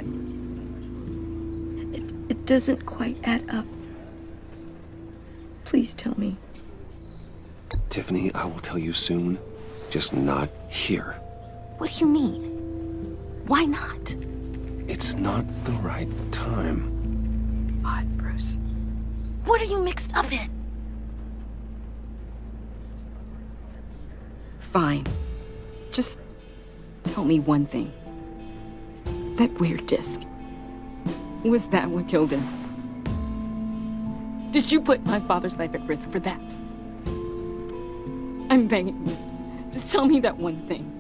It doesn't quite add up. Please tell me. Tiffany, I will tell you soon. Just not here. What do you mean? Why not? It's not the right time. God, Bruce. What are you mixed up in? Fine. Just tell me one thing. That weird disc. Was that what killed him? Did you put my father's life at risk for that? I'm begging you. Just tell me that one thing.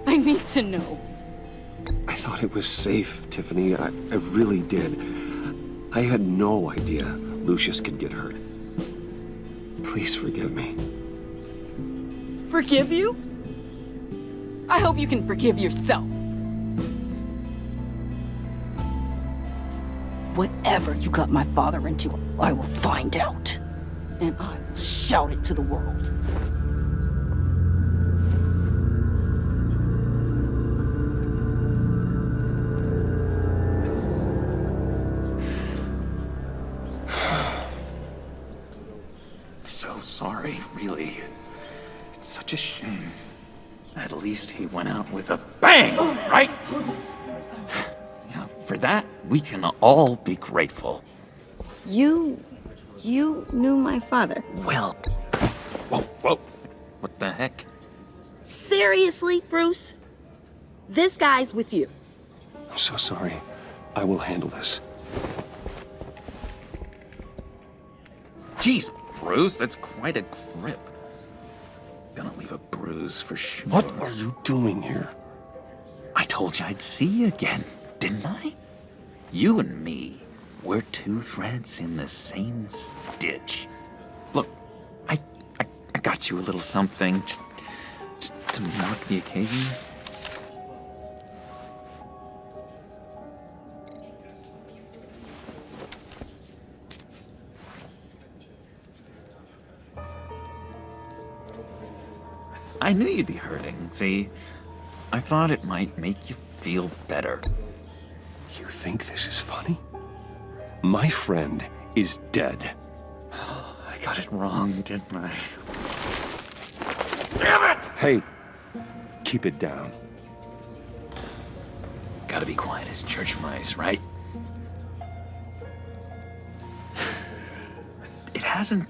I need to know. I thought thought it was safe, Tiffany. I really did. I had no idea Lucius could get hurt. Please forgive me. Forgive you? I hope you can forgive yourself. Whatever you got my father into, I will find out. And I will shout it to the world. So sorry, really. It's such a shame. At least he went out with a bang, right? Yeah, for that, we can all be grateful. You knew my father. Well, whoa. What the heck? Seriously, Bruce? This guy's with you. I'm so sorry. I will handle this. Jeez, Bruce, that's quite a grip. Gonna leave a bruise for sure. What are you doing here? I told you I'd see you again, didn't I? You and me, we're two threads in the same stitch. Look, I got you a little something, just to mark the occasion. I knew you'd be hurting, see? I thought it might make you feel better. You think this is funny? My friend is dead. I got it wrong, didn't I? Damn it! Hey, keep it down. Gotta be quiet as church mice, right? It hasn't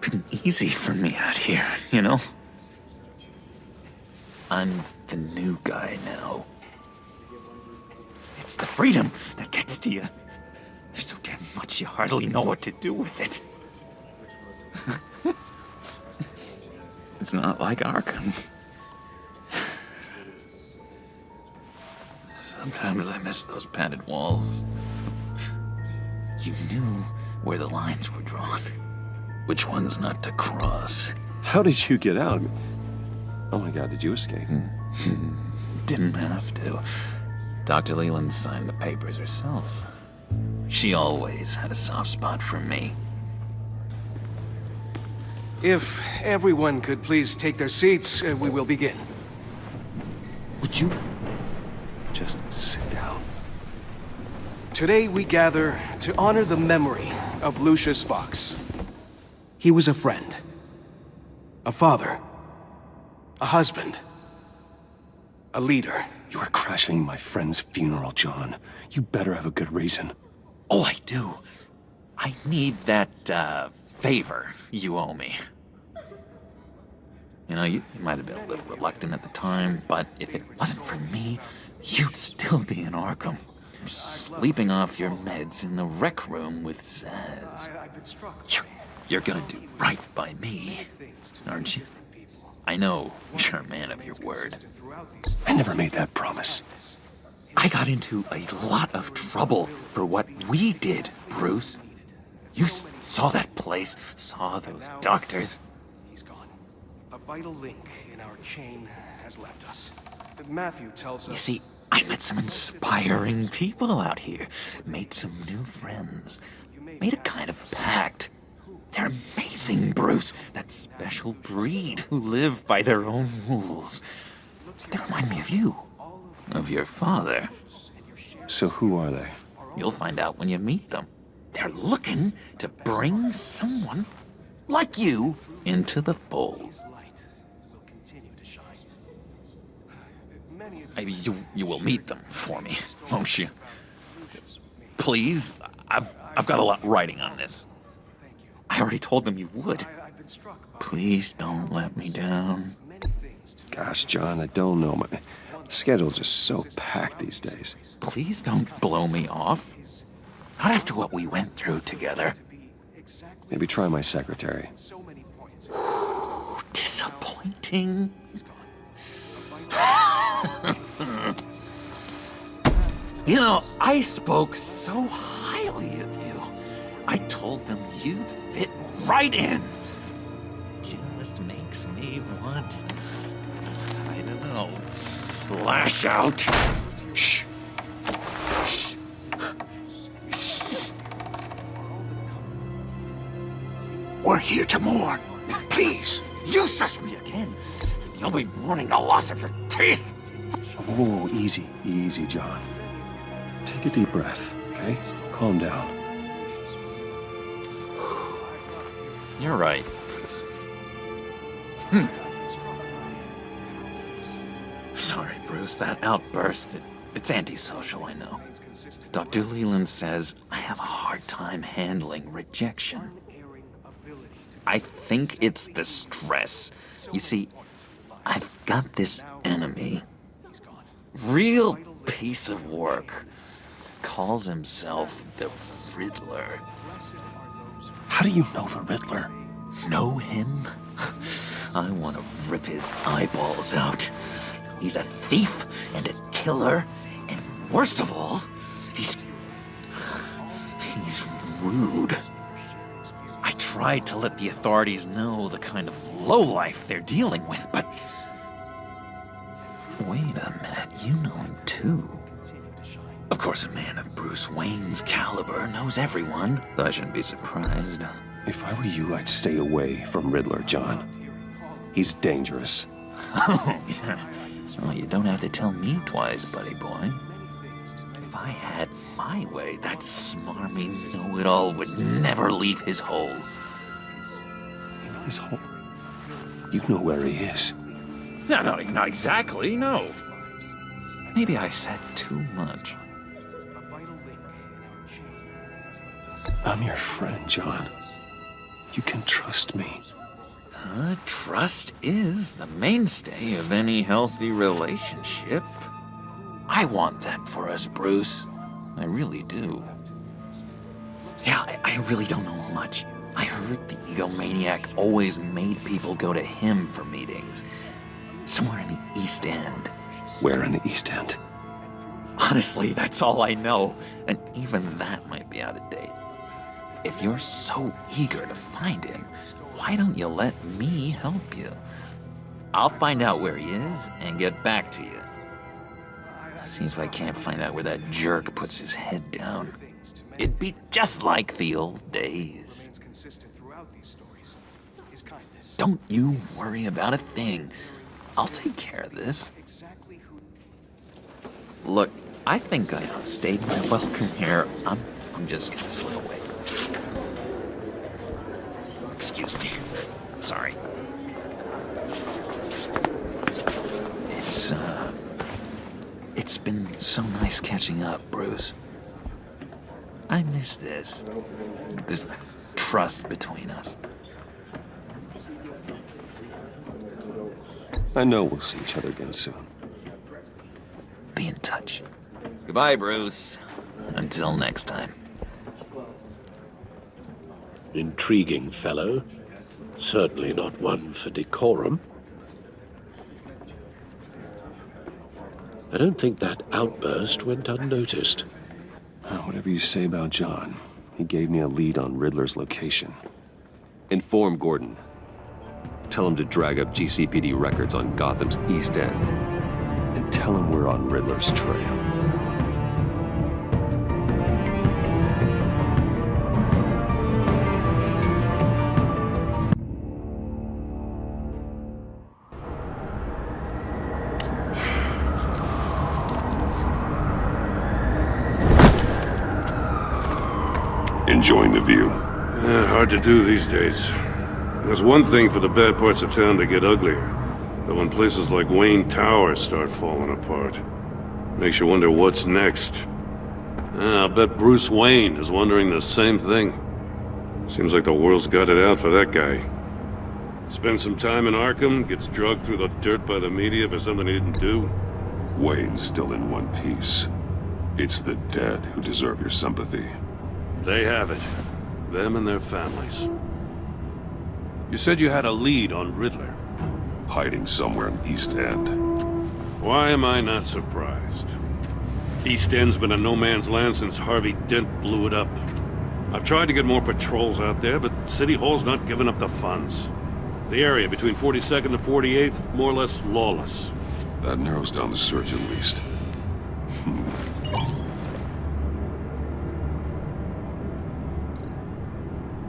been easy for me out here, you know? I'm the new guy now. It's the freedom that gets to you. There's so damn much you hardly know what to do with it. It's not like Arkham. Sometimes I miss those padded walls. You knew where the lines were drawn. Which ones not to cross. How did you get out? Oh my God, did you escape? Didn't have to. Dr. Leland signed the papers herself. She always had a soft spot for me. If everyone could please take their seats, we will begin. Would you just sit down? Today we gather to honor the memory of Lucius Fox. He was a friend, a father, a husband, a leader. You are crashing my friend's funeral, John. You better have a good reason. Oh, I do. I need that, favor you owe me. You know, you might have been a little reluctant at the time, but if it wasn't for me, you'd still be in Arkham. Sleeping off your meds in the rec room with Zaz. You're gonna do right by me, aren't you? I know you're a man of your word. I never made that promise. I got into a lot of trouble for what we did, Bruce. You saw that place, saw those doctors. He's gone. A vital link in our chain has left us. Matthew tells us... You see, I met some inspiring people out here. Made some new friends. Made a kind of pact. They're amazing, Bruce. That special breed who live by their own rules. They remind me of you. Of your father. So who are they? You'll find out when you meet them. They're looking to bring someone like you into the fold. Maybe you will meet them for me, won't you? Please? I've got a lot riding on this. I already told them you would. Please don't let me down. Gosh, John, I don't know. My schedule's just so packed these days. Please don't blow me off. Not after what we went through together. Maybe try my secretary. Disappointing. You know, I spoke so highly of you. I told them you'd fit right in. Just makes me want, I don't know, lash out. Shh. Shh. Shh. We're here to mourn. Please. You shush me again. You'll be mourning the loss of your teeth. Oh, easy, easy, John. Take a deep breath, okay? Calm down. You're right. Sorry, Bruce, that outburst, it's antisocial, I know. Dr. Leland says I have a hard time handling rejection. I think it's the stress. You see, I've got this enemy. Real piece of work. Calls himself the Riddler. How do you know the Riddler? Know him? I want to rip his eyeballs out. He's a thief and a killer, and worst of all, he's rude. I tried to let the authorities know the kind of lowlife they're dealing with, but... Wait a minute, you know him too. Of course, a man of Bruce Wayne's caliber knows everyone, so I shouldn't be surprised. If I were you, I'd stay away from Riddler, John. He's dangerous. Well, you don't have to tell me twice, buddy boy. If I had my way, that smarmy know-it-all would never leave his hole. His hole? You know where he is. No, not exactly, no. Maybe I said too much. I'm your friend, John. You can trust me. Trust is the mainstay of any healthy relationship. I want that for us, Bruce. I really do. Yeah, I really don't know much. I heard the egomaniac always made people go to him for meetings. Somewhere in the East End. Where in the East End? Honestly, that's all I know. And even that might be out of date. If you're so eager to find him, why don't you let me help you? I'll find out where he is and get back to you. See if I can't find out where that jerk puts his head down. It'd be just like the old days. Don't you worry about a thing. I'll take care of this. Look, I think I outstayed my welcome here. I'm just gonna slip away. Excuse me. Sorry. It's been so nice catching up, Bruce. I miss this trust between us. I know we'll see each other again soon. Be in touch. Goodbye, Bruce. Until next time. Intriguing fellow. Certainly not one for decorum. I don't think that outburst went unnoticed. Whatever you say about John, he gave me a lead on Riddler's location. Inform Gordon. Tell him to drag up GCPD records on Gotham's East End. And tell him we're on Riddler's trail. Enjoying the view. Hard to do these days. There's one thing for the bad parts of town to get uglier, but when places like Wayne Tower start falling apart, makes you wonder what's next. I'll bet Bruce Wayne is wondering the same thing. Seems like the world's got it out for that guy. Spends some time in Arkham, gets drugged through the dirt by the media for something he didn't do. Wayne's still in one piece. It's the dead who deserve your sympathy. They have it. Them and their families. You said you had a lead on Riddler. Hiding somewhere in East End. Why am I not surprised? East End's been a no man's land since Harvey Dent blew it up. I've tried to get more patrols out there, but City Hall's not giving up the funds. The area between 42nd and 48th, more or less lawless. That narrows down the search at least.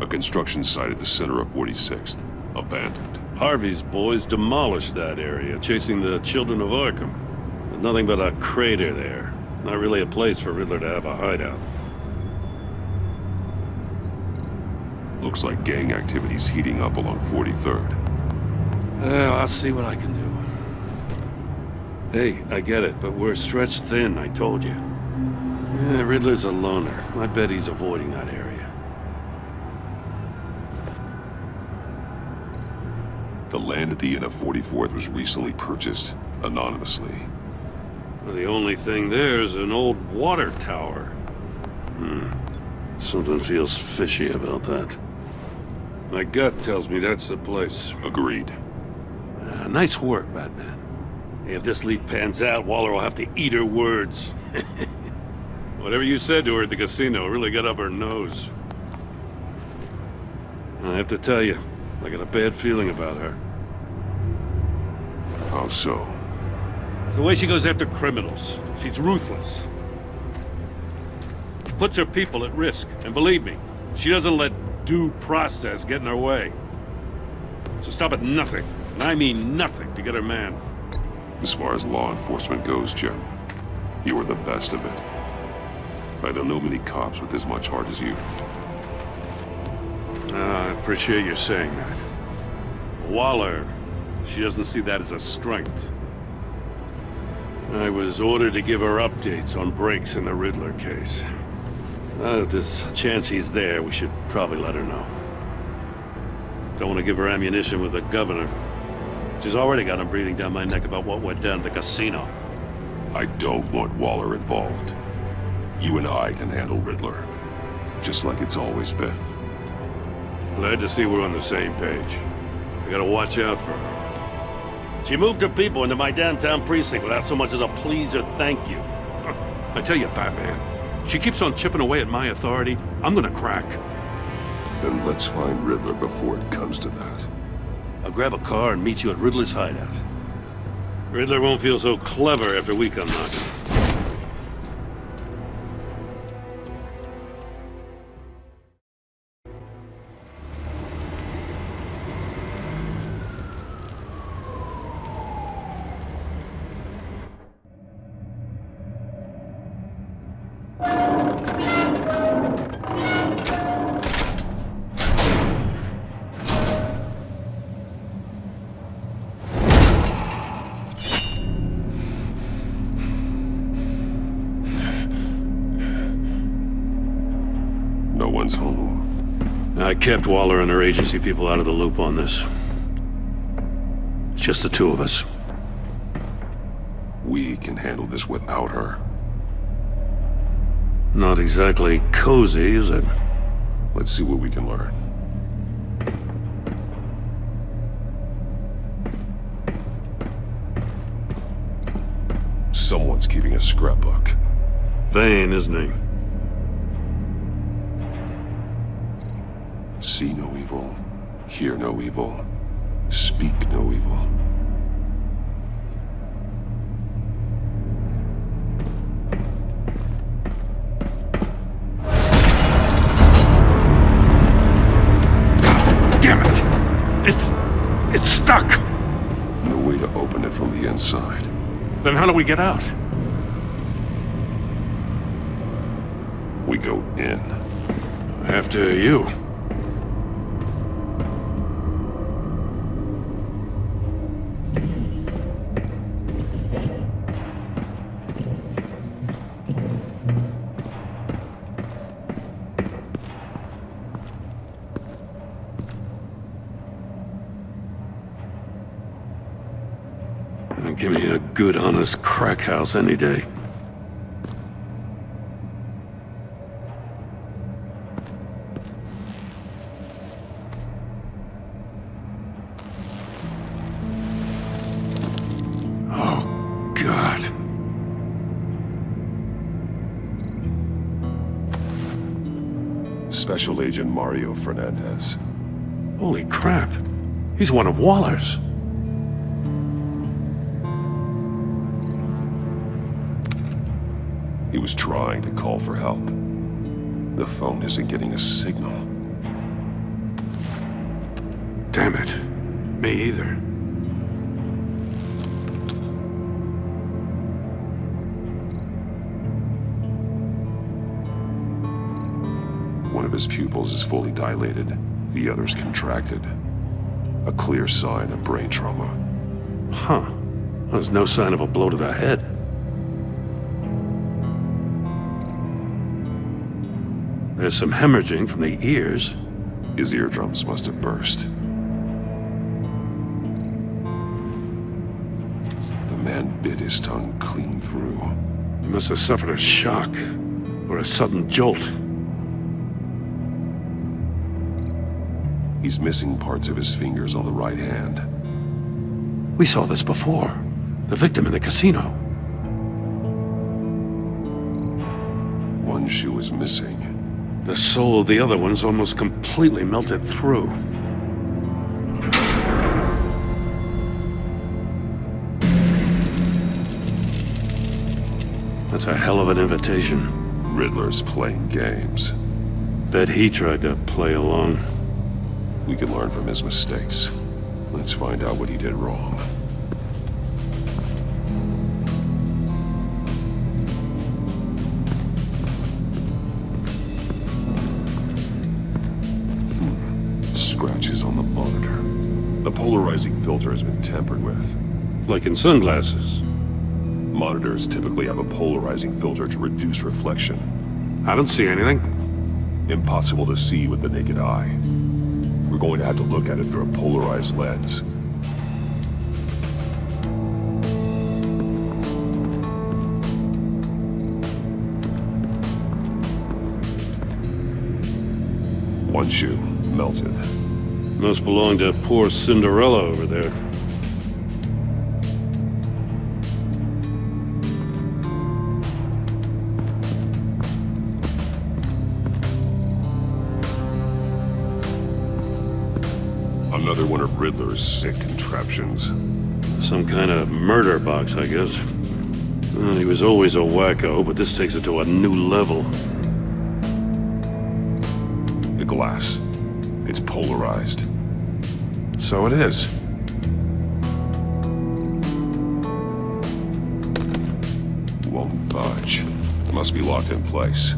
A construction site at the center of 46th. Abandoned. Harvey's boys demolished that area, chasing the Children of Arkham. There's nothing but a crater there. Not really a place for Riddler to have a hideout. Looks like gang activity's heating up along 43rd. I'll see what I can do. Hey, I get it, but we're stretched thin, I told you. Riddler's a loner. I bet he's avoiding that area. The land at the end of 44th was recently purchased, anonymously. Well, the only thing there is an old water tower. Something feels fishy about that. My gut tells me that's the place. Agreed. Nice work, Batman. If this lead pans out, Waller will have to eat her words. Whatever you said to her at the casino really got up her nose. I have to tell you, I got a bad feeling about her. How so? It's the way she goes after criminals. She's ruthless. Puts her people at risk. And believe me, she doesn't let due process get in her way. So stop at nothing, and I mean nothing, to get her man. As far as law enforcement goes, Jim, you are the best of it. I don't know many cops with as much heart as you. I appreciate you saying that. Waller, she doesn't see that as a strength. I was ordered to give her updates on breaks in the Riddler case. If there's a chance he's there, we should probably let her know. Don't want to give her ammunition with the governor. She's already got him breathing down my neck about what went down at the casino. I don't want Waller involved. You and I can handle Riddler, just like it's always been. Glad to see we're on the same page. We gotta watch out for her. She moved her people into my downtown precinct without so much as a please or thank you. I tell you, Batman, she keeps on chipping away at my authority, I'm gonna crack. Then let's find Riddler before it comes to that. I'll grab a car and meet you at Riddler's hideout. Riddler won't feel so clever after we come knocking. No one's home. I kept Waller and her agency people out of the loop on this. It's just the two of us. We can handle this without her. Not exactly cozy, is it? Let's see what we can learn. Someone's keeping a scrapbook. Vane, isn't he? See no evil, hear no evil, speak no evil. Damn it! It's stuck! No way to open it from the inside. Then how do we get out? We go in. After you. Give me a good, honest crack house any day. Oh, God. Special Agent Mario Fernandez. Holy crap. He's one of Waller's. He was trying to call for help. The phone isn't getting a signal. Damn it. Me either. One of his pupils is fully dilated, the other's contracted. A clear sign of brain trauma. Huh. There's no sign of a blow to the head. There's some hemorrhaging from the ears. His eardrums must have burst. The man bit his tongue clean through. He must have suffered a shock, or a sudden jolt. He's missing parts of his fingers on the right hand. We saw this before. The victim in the casino. One shoe is missing. The sole of the other one's almost completely melted through. That's a hell of an invitation. Riddler's playing games. Bet he tried to play along. We can learn from his mistakes. Let's find out what he did wrong. Scratches on the monitor. The polarizing filter has been tampered with. Like in sunglasses. Monitors typically have a polarizing filter to reduce reflection. I don't see anything. Impossible to see with the naked eye. We're going to have to look at it through a polarized lens. One shoe melted. Must belong to poor Cinderella over there. Another one of Riddler's sick contraptions. Some kind of murder box, I guess. Well, he was always a wacko, but this takes it to a new level. The glass. It's polarized. So it is. Won't budge. Must be locked in place.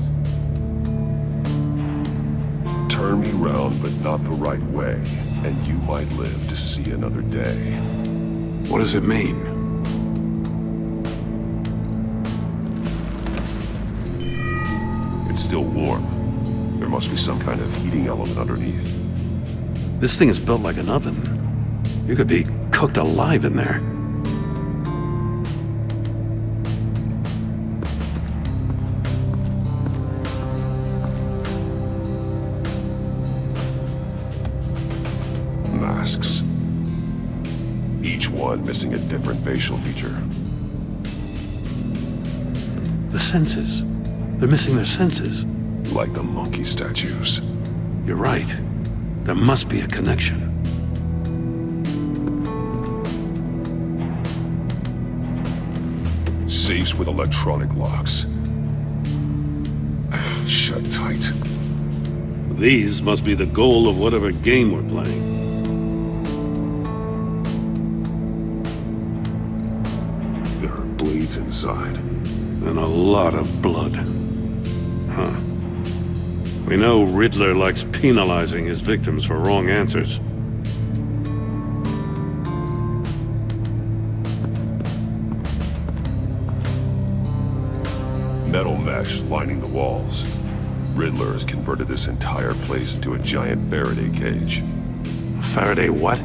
Turn me round, but not the right way, and you might live to see another day. What does it mean? It's still warm. There must be some kind of heating element underneath. This thing is built like an oven. You could be cooked alive in there. Masks. Each one missing a different facial feature. The senses. They're missing their senses. Like the monkey statues. You're right. There must be a connection. Safes with electronic locks. Shut tight. These must be the goal of whatever game we're playing. There are blades inside. And a lot of blood. Huh. We know Riddler likes penalizing his victims for wrong answers. Metal mesh lining the walls. Riddler has converted this entire place into a giant Faraday cage. Faraday what?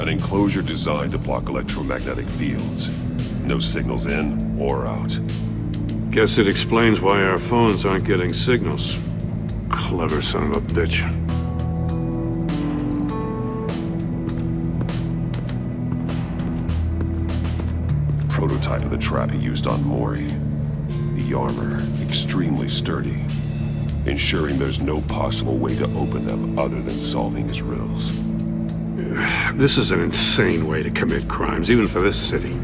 An enclosure designed to block electromagnetic fields. No signals in or out. Guess it explains why our phones aren't getting signals. Clever son of a bitch. Prototype of the trap he used on Mori. The armor, extremely sturdy. ensuring there's no possible way to open them other than solving his riddles. This is an insane way to commit crimes, even for this city.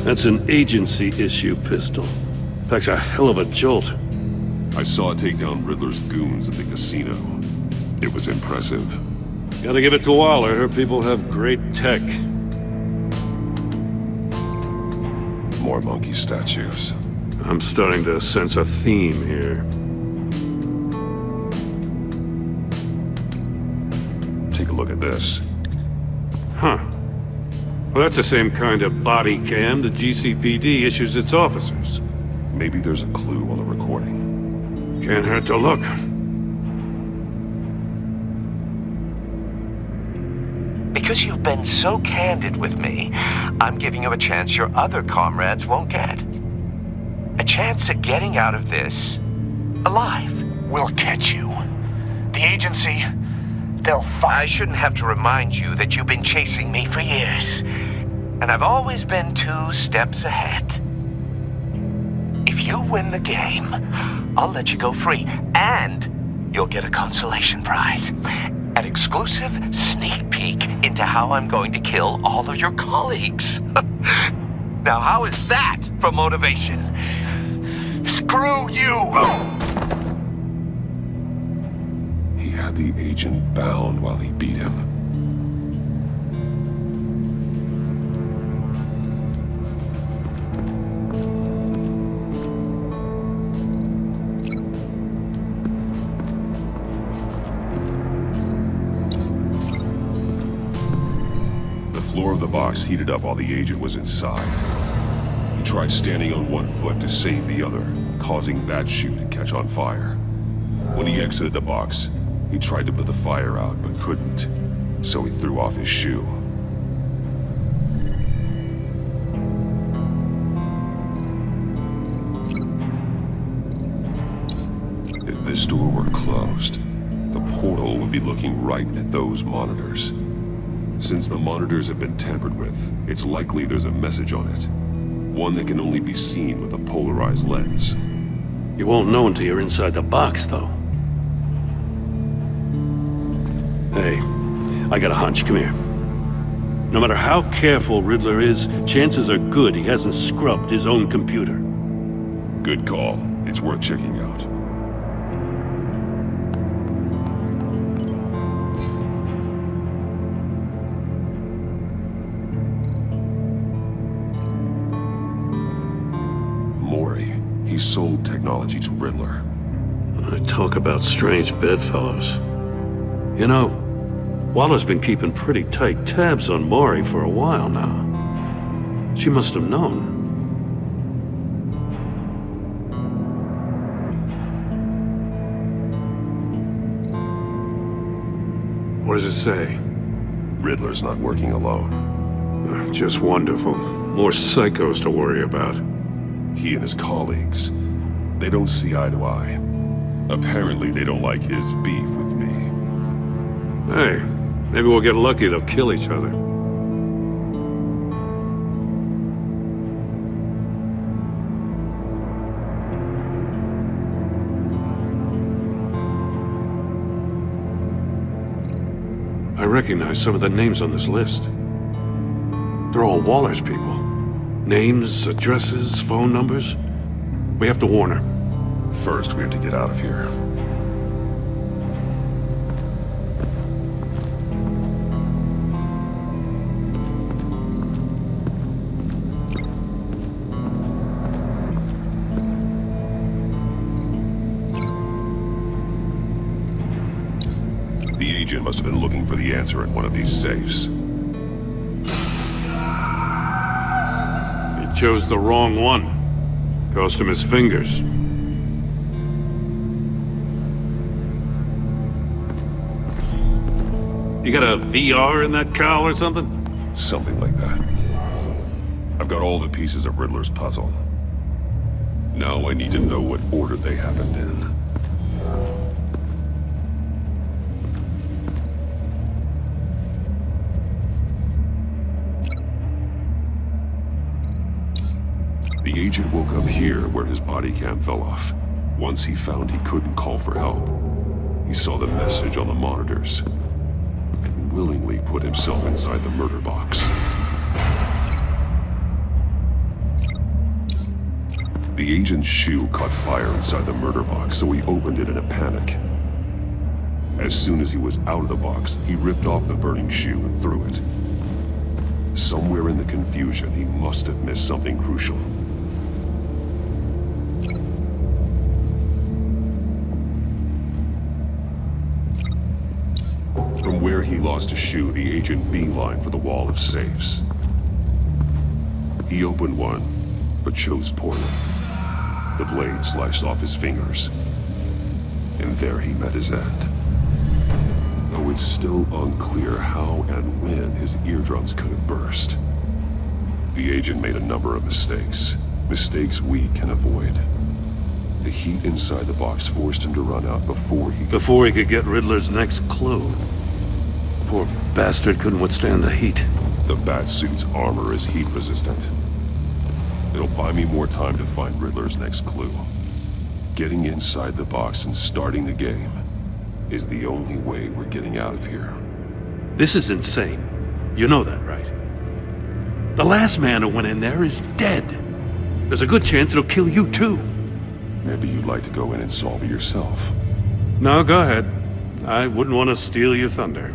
That's an agency-issue pistol. Packs a hell of a jolt. I saw it take down Riddler's goons at the casino. It was impressive. Gotta give it to Waller. Her people have great tech. More monkey statues. I'm starting to sense a theme here. Take a look at this. Huh. Well, that's the same kind of body cam the GCPD issues its officers. Maybe there's a clue on the recording. Can't hurt to look. Because you've been so candid with me, I'm giving you a chance your other comrades won't get. A chance at getting out of this alive. We'll catch you. The agency, they'll find... I shouldn't have to remind you that you've been chasing me for years. And I've always been 2 steps ahead. If you win the game, I'll let you go free. And you'll get a consolation prize. An exclusive sneak peek into how I'm going to kill all of your colleagues. Now, how is that for motivation? Screw you! He had the agent bound while he beat him. The floor of the box heated up while the agent was inside. He tried standing on one foot to save the other, causing that shoe to catch on fire. When he exited the box, he tried to put the fire out, but couldn't, so he threw off his shoe. If this door were closed, the portal would be looking right at those monitors. Since the monitors have been tampered with, it's likely there's a message on it. One that can only be seen with a polarized lens. You won't know until you're inside the box, though. Hey, I got a hunch. Come here. No matter how careful Riddler is, chances are good he hasn't scrubbed his own computer. Good call. It's worth checking out. Mori. He sold technology to Riddler. I talk about strange bedfellows. You know, Waller's been keeping pretty tight tabs on Mori for a while now. She must have known. What does it say? Riddler's not working alone. Just wonderful. More psychos to worry about. He and his colleagues, they don't see eye to eye. Apparently they don't like his beef with me. Hey, maybe we'll get lucky they'll kill each other. I recognize some of the names on this list. They're all Waller's people. Names, addresses, phone numbers. We have to warn her. First, we have to get out of here. The agent must have been looking for the answer in one of these safes. He chose the wrong one. Cost him his fingers. You got a VR in that cowl or something? Something like that. I've got all the pieces of Riddler's puzzle. Now I need to know what order they happened in. The agent woke up here where his body cam fell off. Once he found he couldn't call for help, he saw the message on the monitors and willingly put himself inside the murder box. The agent's shoe caught fire inside the murder box, so he opened it in a panic. As soon as he was out of the box, he ripped off the burning shoe and threw it. Somewhere in the confusion, he must have missed something crucial. From where he lost a shoe, the agent beelined for the wall of safes. He opened one, but chose poorly. The blade sliced off his fingers, and there he met his end. Though it's still unclear how and when his eardrums could have burst. The agent made a number of mistakes. Mistakes we can avoid. The heat inside the box forced him to run out before he could get Riddler's next clue. Poor bastard couldn't withstand the heat. The Batsuit's armor is heat resistant. It'll buy me more time to find Riddler's next clue. Getting inside the box and starting the game is the only way we're getting out of here. This is insane. You know that, right? The last man who went in there is dead. There's a good chance it'll kill you too. Maybe you'd like to go in and solve it yourself. No, go ahead. I wouldn't want to steal your thunder.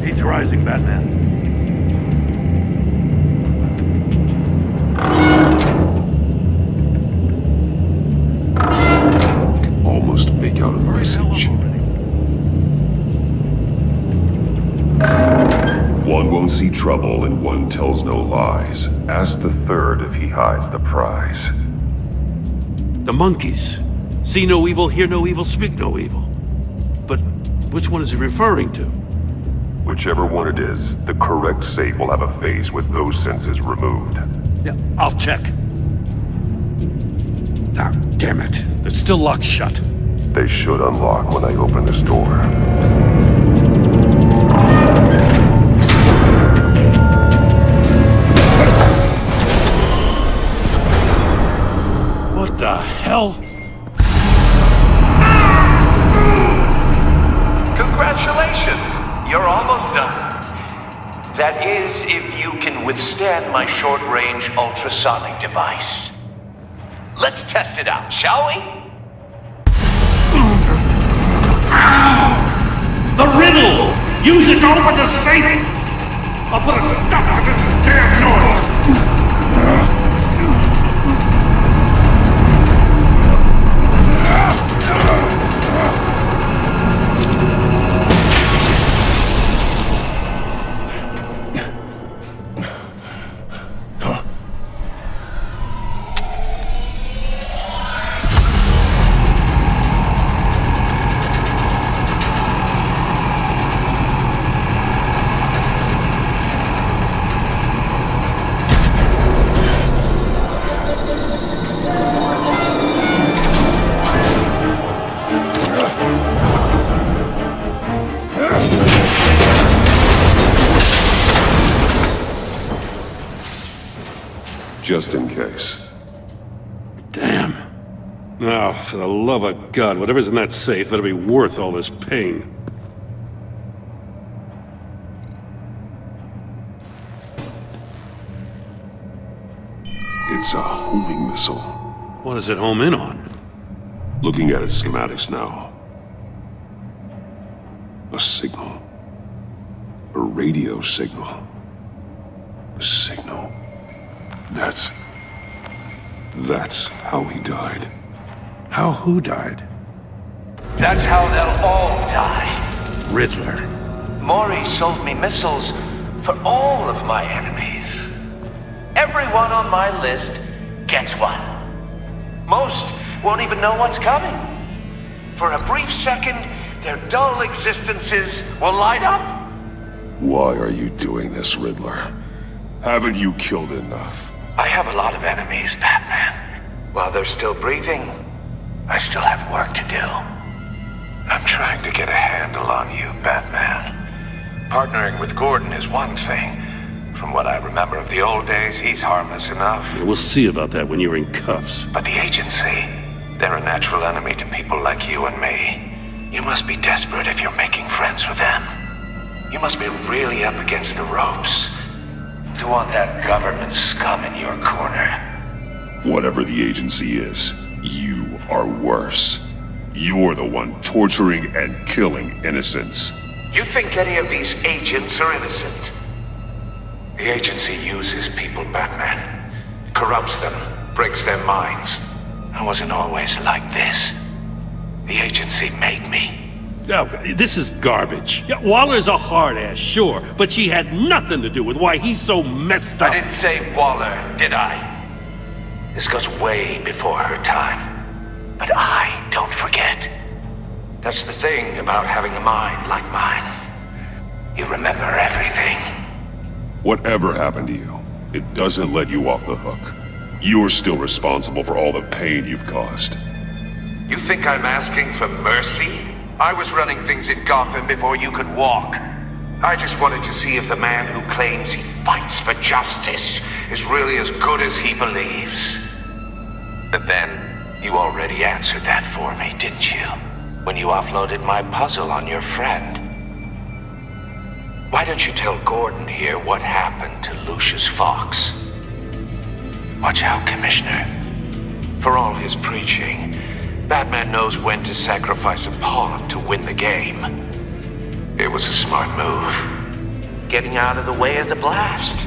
Heat's rising, Batman. Almost make out a message. One won't see trouble and one tells no lies. Ask the third if he hides the prize. The monkeys. See no evil, hear no evil, speak no evil. But which one is he referring to? Whichever one it is, the correct safe will have a phase with those senses removed. Yeah, I'll check. Ah, damn it. It's still locked shut. They should unlock when I open this door. What the hell? Congratulations! You're almost done. That is, if you can withstand my short-range ultrasonic device. Let's test it out, shall we? The riddle! Use it to open the safe! I'll put a stop to this damn noise! Just in case. Damn. Now, for the love of God, whatever's in that safe better be worth all this pain. It's a homing missile. What does it home in on? Looking at its schematics now. A signal. A radio signal. A signal. That's how he died. How who died? That's how they'll all die. Riddler. Mori sold me missiles for all of my enemies. Everyone on my list gets one. Most won't even know what's coming. For a brief second, their dull existences will light up? Why are you doing this, Riddler? Haven't you killed enough? I have a lot of enemies, Batman. While they're still breathing, I still have work to do. I'm trying to get a handle on you, Batman. Partnering with Gordon is one thing. From what I remember of the old days, he's harmless enough. Yeah, we'll see about that when you're in cuffs. But the agency, they're a natural enemy to people like you and me. You must be desperate if you're making friends with them. You must be really up against the ropes to want that government scum in your corner. Whatever the agency is, you are worse. You're the one torturing and killing innocents. You think any of these agents are innocent? The agency uses people, Batman. Corrupts them, breaks their minds. I wasn't always like this. The agency made me. Oh, this is garbage. Yeah, Waller's a hard ass, sure, but she had nothing to do with why he's so messed up. I didn't say Waller, did I? This goes way before her time. But I don't forget. That's the thing about having a mind like mine. You remember everything. Whatever happened to you, it doesn't let you off the hook. You're still responsible for all the pain you've caused. You think I'm asking for mercy? I was running things in Gotham before you could walk. I just wanted to see if the man who claims he fights for justice is really as good as he believes. But then, you already answered that for me, didn't you? When you offloaded my puzzle on your friend. Why don't you tell Gordon here what happened to Lucius Fox? Watch out, Commissioner. For all his preaching, Batman knows when to sacrifice a pawn to win the game. It was a smart move. Getting out of the way of the blast.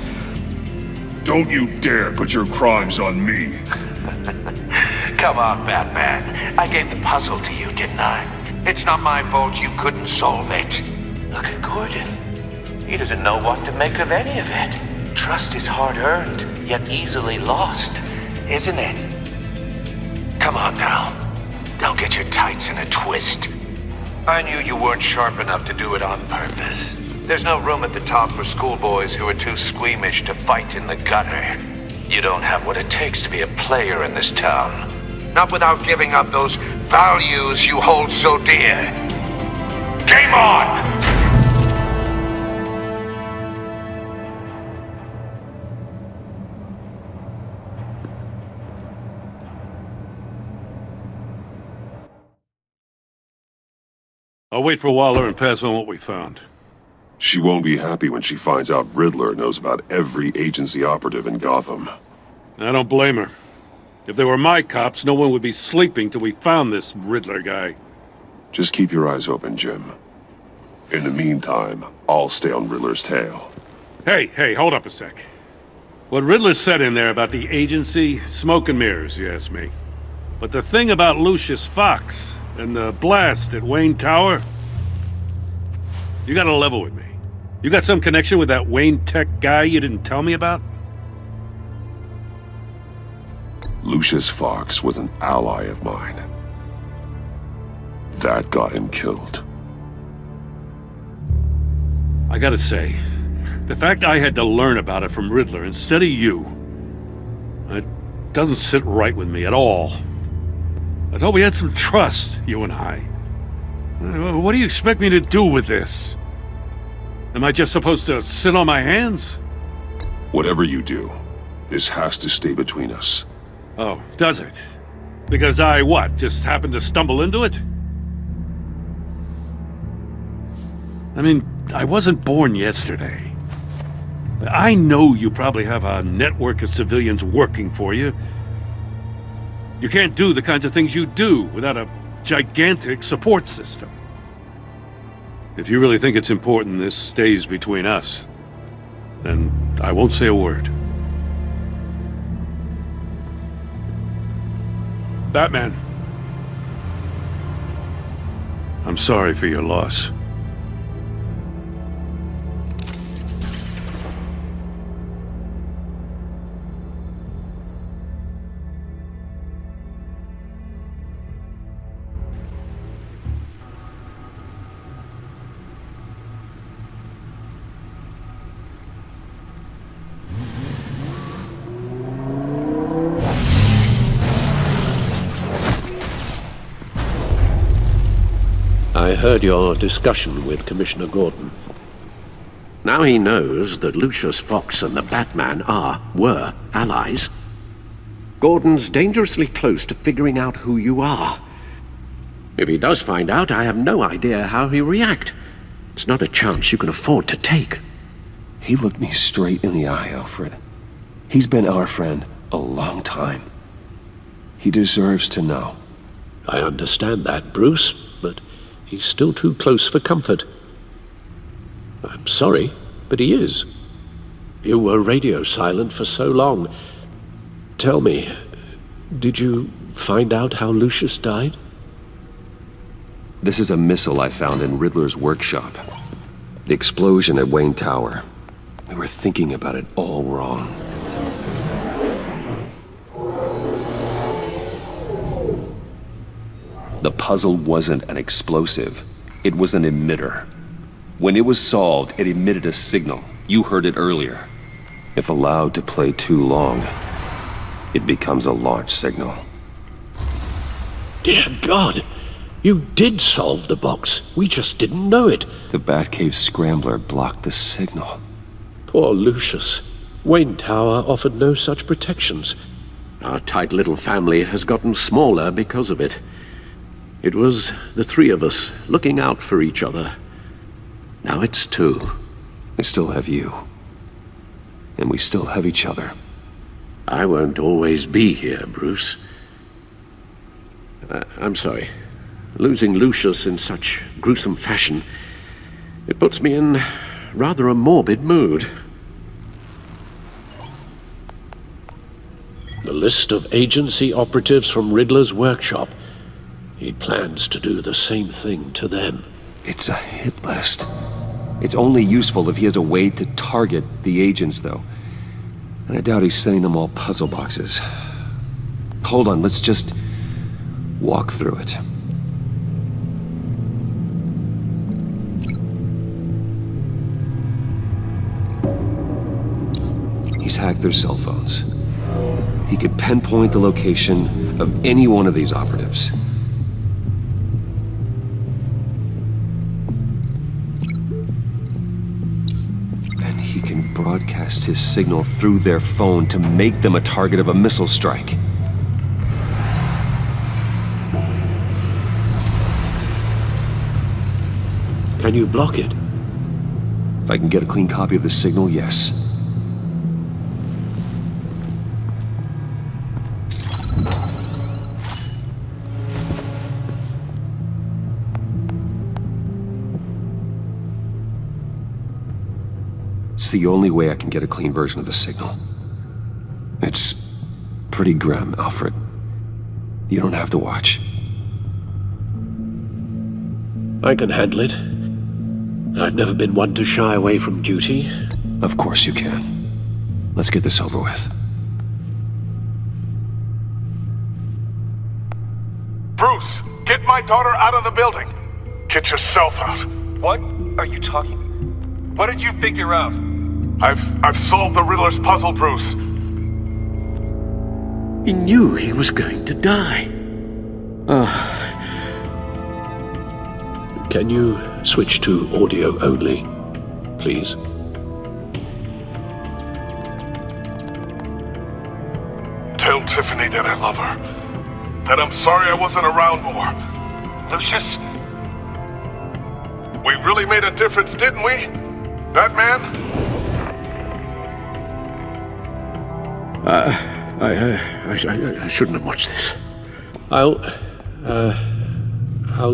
Don't you dare put your crimes on me. Come on, Batman. I gave the puzzle to you, didn't I? It's not my fault you couldn't solve it. Look at Gordon. He doesn't know what to make of any of it. Trust is hard-earned, yet easily lost, isn't it? Come on now. Don't get your tights in a twist. I knew you weren't sharp enough to do it on purpose. There's no room at the top for schoolboys who are too squeamish to fight in the gutter. You don't have what it takes to be a player in this town. Not without giving up those values you hold so dear. Game on! I'll wait for Waller and pass on what we found. She won't be happy when she finds out Riddler knows about every agency operative in Gotham. I don't blame her. If they were my cops, no one would be sleeping till we found this Riddler guy. Just keep your eyes open, Jim. In the meantime, I'll stay on Riddler's tail. Hey, hold up a sec. What Riddler said in there about the agency, smoke and mirrors, you ask me. But the thing about Lucius Fox and the blast at Wayne Tower, you gotta level with me. You got some connection with that Wayne Tech guy you didn't tell me about? Lucius Fox was an ally of mine. That got him killed. I gotta say, the fact I had to learn about it from Riddler instead of you, it doesn't sit right with me at all. I thought we had some trust, you and I. What do you expect me to do with this? Am I just supposed to sit on my hands? Whatever you do, this has to stay between us. Oh, does it? Because I, what, just happened to stumble into it? I mean, I wasn't born yesterday. I know you probably have a network of civilians working for you. You can't do the kinds of things you do without a gigantic support system. If you really think it's important this stays between us, then I won't say a word. Batman. I'm sorry for your loss. I heard your discussion with Commissioner Gordon. Now he knows that Lucius Fox and the Batman were allies. Gordon's dangerously close to figuring out who you are. If he does find out, I have no idea how he'll react. It's not a chance you can afford to take. He looked me straight in the eye, Alfred. He's been our friend a long time. He deserves to know. I understand that, Bruce, but he's still too close for comfort. I'm sorry, but he is. You were radio silent for so long. Tell me, did you find out how Lucius died? This is a missile I found in Riddler's workshop. The explosion at Wayne Tower. We were thinking about it all wrong. The puzzle wasn't an explosive. It was an emitter. When it was solved, it emitted a signal. You heard it earlier. If allowed to play too long, it becomes a launch signal. Dear God! You did solve the box. We just didn't know it. The Batcave scrambler blocked the signal. Poor Lucius. Wayne Tower offered no such protections. Our tight little family has gotten smaller because of it. It was the three of us looking out for each other. Now it's two. I still have you. And we still have each other. I won't always be here, Bruce. I'm sorry. Losing Lucius in such gruesome fashion, it puts me in rather a morbid mood. The list of agency operatives from Riddler's workshop. He plans to do the same thing to them. It's a hit list. It's only useful if he has a way to target the agents, though. And I doubt he's sending them all puzzle boxes. Hold on, let's just walk through it. He's hacked their cell phones. He could pinpoint the location of any one of these operatives. And he can broadcast his signal through their phone to make them a target of a missile strike. Can you block it? If I can get a clean copy of the signal, yes. It's the only way I can get a clean version of the signal. It's pretty grim, Alfred. You don't have to watch. I can handle it. I've never been one to shy away from duty. Of course you can. Let's get this over with. Bruce, get my daughter out of the building. Get yourself out. What are you talking? What did you figure out? I've solved the Riddler's puzzle, Bruce. He knew he was going to die. Can you switch to audio only, please? Tell Tiffany that I love her. That I'm sorry I wasn't around more. Lucius? We really made a difference, didn't we? Batman? I shouldn't have watched this. I'll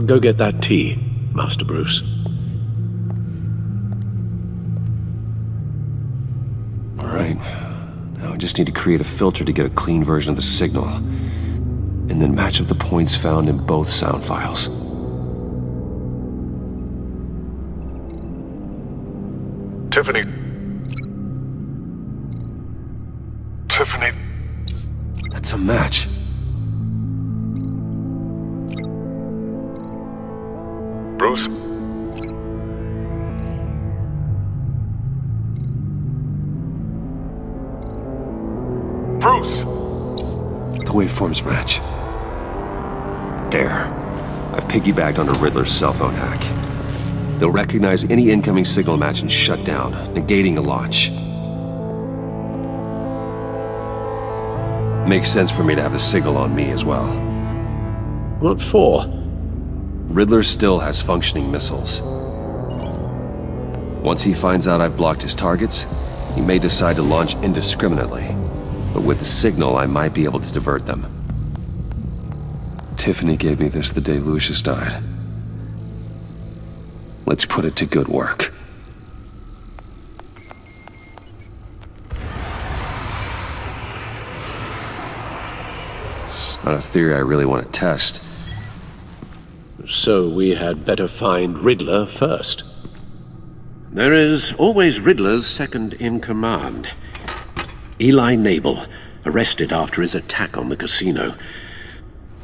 go get that tea, Master Bruce. All right. Now I just need to create a filter to get a clean version of the signal, and then match up the points found in both sound files. Tiffany. Tiffany. That's a match. Bruce. Bruce! The waveforms match. There. I I've piggybacked onto Riddler's cell phone hack. They'll recognize any incoming signal match and shut down, negating a launch. Makes sense for me to have the signal on me as well. What for? Riddler still has functioning missiles. Once he finds out I've blocked his targets, he may decide to launch indiscriminately. But with the signal, I might be able to divert them. Tiffany gave me this the day Lucius died. Let's put it to good work. It's not a theory I really want to test. So we had better find Riddler first. There is always Riddler's second-in-command. Eli Nabel, arrested after his attack on the casino.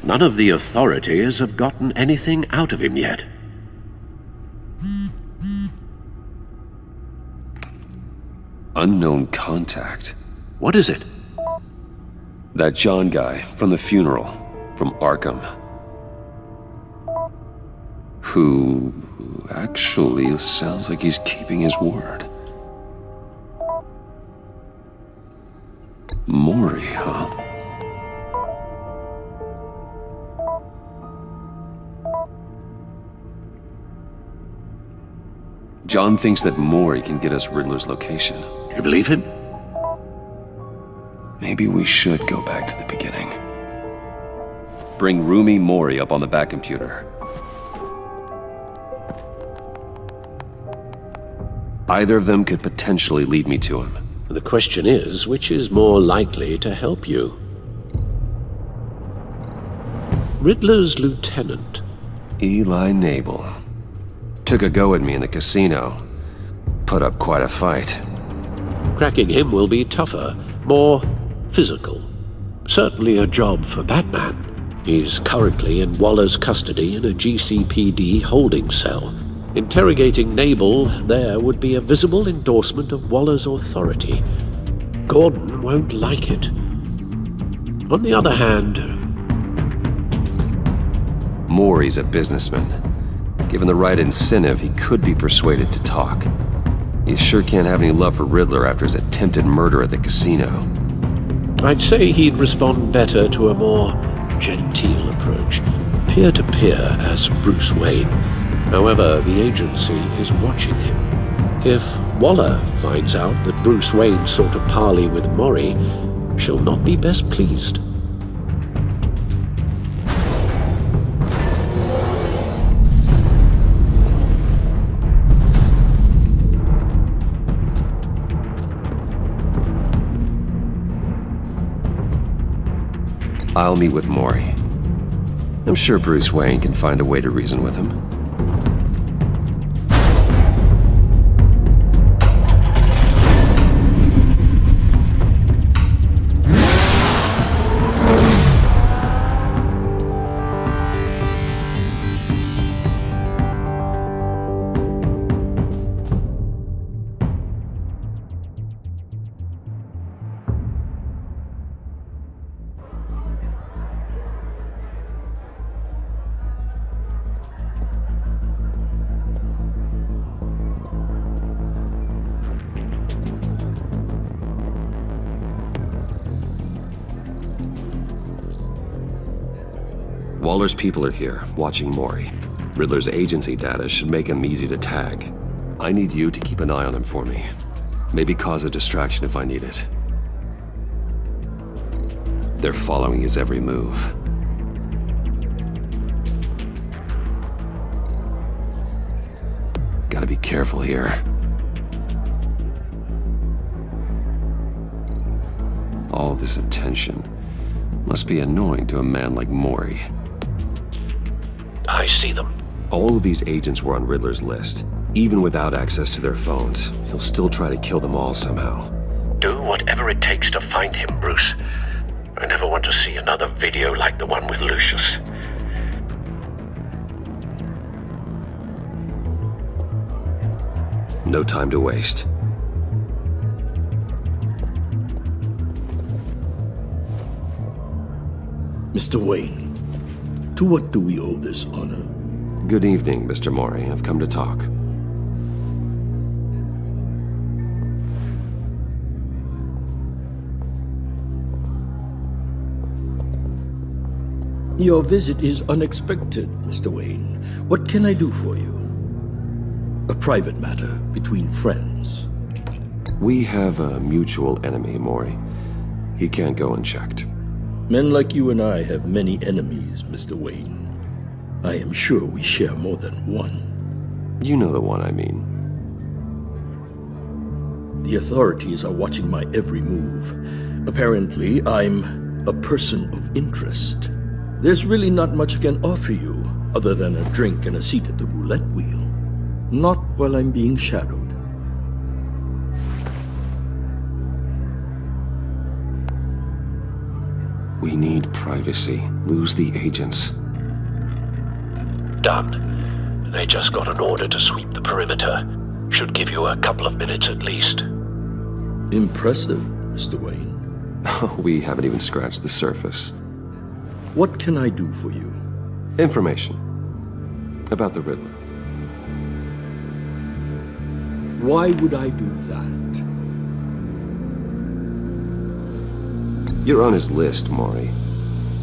None of the authorities have gotten anything out of him yet. Unknown contact. What is it? That John guy from the funeral, from Arkham. Who actually sounds like he's keeping his word. Mori, huh? John thinks that Mori can get us Riddler's location. You believe him? Maybe we should go back to the beginning. Bring Rumi Mori up on the back computer. Either of them could potentially lead me to him. The question is, which is more likely to help you? Riddler's lieutenant. Eli Nabel. Took a go at me in the casino. Put up quite a fight. Cracking him will be tougher, more physical. Certainly a job for Batman. He's currently in Waller's custody in a GCPD holding cell. Interrogating Nabel there would be a visible endorsement of Waller's authority. Gordon won't like it. On the other hand... Mori's a businessman. Given the right incentive, he could be persuaded to talk. He sure can't have any love for Riddler after his attempted murder at the casino. I'd say he'd respond better to a more genteel approach. Peer-to-peer as Bruce Wayne. However, the agency is watching him. If Waller finds out that Bruce Wayne sought a parley with Mori, she'll not be best pleased. I'll meet with Mori. I'm sure Bruce Wayne can find a way to reason with him. Waller's people are here, watching Mori. Riddler's agency data should make him easy to tag. I need you to keep an eye on him for me. Maybe cause a distraction if I need it. They're following his every move. Gotta be careful here. All this attention must be annoying to a man like Mori. I see them. All of these agents were on Riddler's list. Even without access to their phones, he'll still try to kill them all somehow. Do whatever it takes to find him, Bruce. I never want to see another video like the one with Lucius. No time to waste. Mr. Wayne, To what do we owe this honor? Good evening, Mr. Mori. I've come to talk. Your visit is unexpected, Mr. Wayne. What can I do for you? A private matter between friends. We have a mutual enemy, Mori. He can't go unchecked. Men like you and I have many enemies, Mr. Wayne. I am sure we share more than one. You know the one I mean. The authorities are watching my every move. Apparently, I'm a person of interest. There's really not much I can offer you, other than a drink and a seat at the roulette wheel. Not while I'm being shadowed. We need privacy. Lose the agents. Done. They just got an order to sweep the perimeter. Should give you a couple of minutes at least. Impressive, Mr. Wayne. We haven't even scratched the surface. What can I do for you? Information. About the Riddler. Why would I do that? You're on his list, Mori.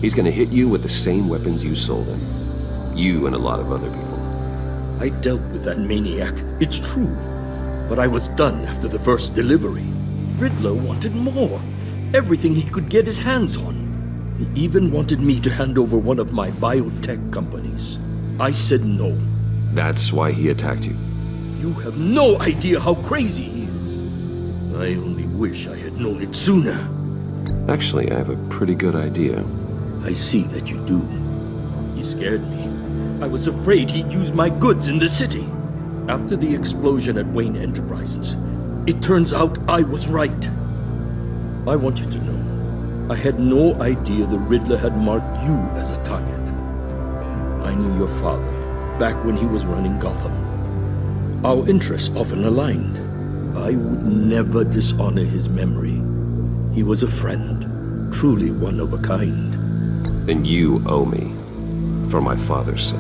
He's gonna hit you with the same weapons you sold him. You and a lot of other people. I dealt with that maniac, it's true. But I was done after the first delivery. Riddler wanted more. Everything he could get his hands on. He even wanted me to hand over one of my biotech companies. I said no. That's why he attacked you. You have no idea how crazy he is. I only wish I had known it sooner. Actually, I have a pretty good idea. I see that you do. He scared me. I was afraid he'd use my goods in the city. After the explosion at Wayne Enterprises, it turns out I was right. I want you to know, I had no idea the Riddler had marked you as a target. I knew your father, back when he was running Gotham. Our interests often aligned. I would never dishonor his memory. He was a friend, truly one of a kind. Then you owe me, for my father's sake.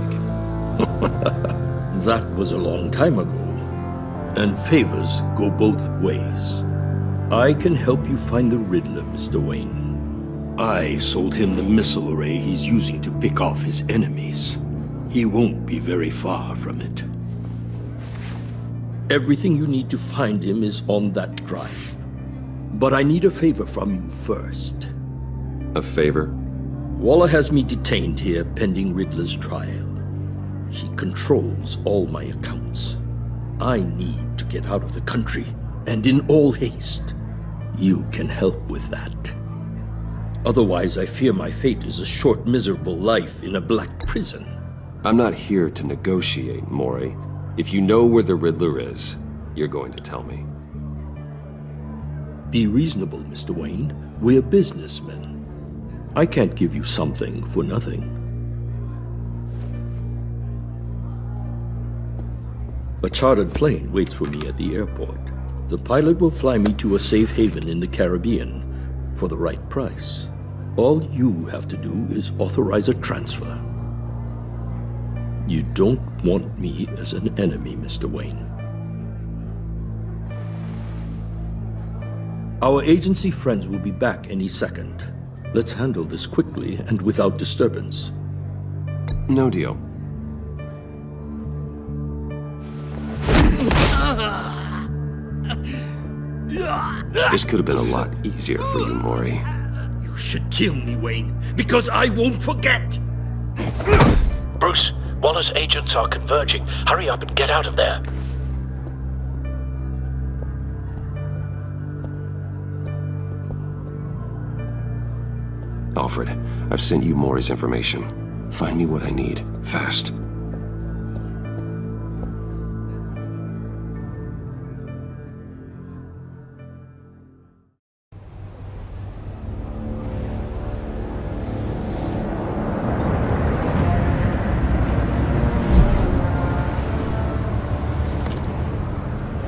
That was a long time ago. And favors go both ways. I can help you find the Riddler, Mr. Wayne. I sold him the missile array he's using to pick off his enemies. He won't be very far from it. Everything you need to find him is on that drive. But I need a favor from you first. A favor? Waller has me detained here pending Riddler's trial. She controls all my accounts. I need to get out of the country, and in all haste. You can help with that. Otherwise, I fear my fate is a short, miserable life in a black prison. I'm not here to negotiate, Mori. If you know where the Riddler is, you're going to tell me. Be reasonable, Mr. Wayne. We're businessmen. I can't give you something for nothing. A chartered plane waits for me at the airport. The pilot will fly me to a safe haven in the Caribbean for the right price. All you have to do is authorize a transfer. You don't want me as an enemy, Mr. Wayne. Our agency friends will be back any second. Let's handle this quickly and without disturbance. No deal. This could have been a lot easier for you, Mori. You should kill me, Wayne, because I won't forget! Bruce, Waller's agents are converging. Hurry up and get out of there. Alfred, I've sent you Mori's information. Find me what I need, fast.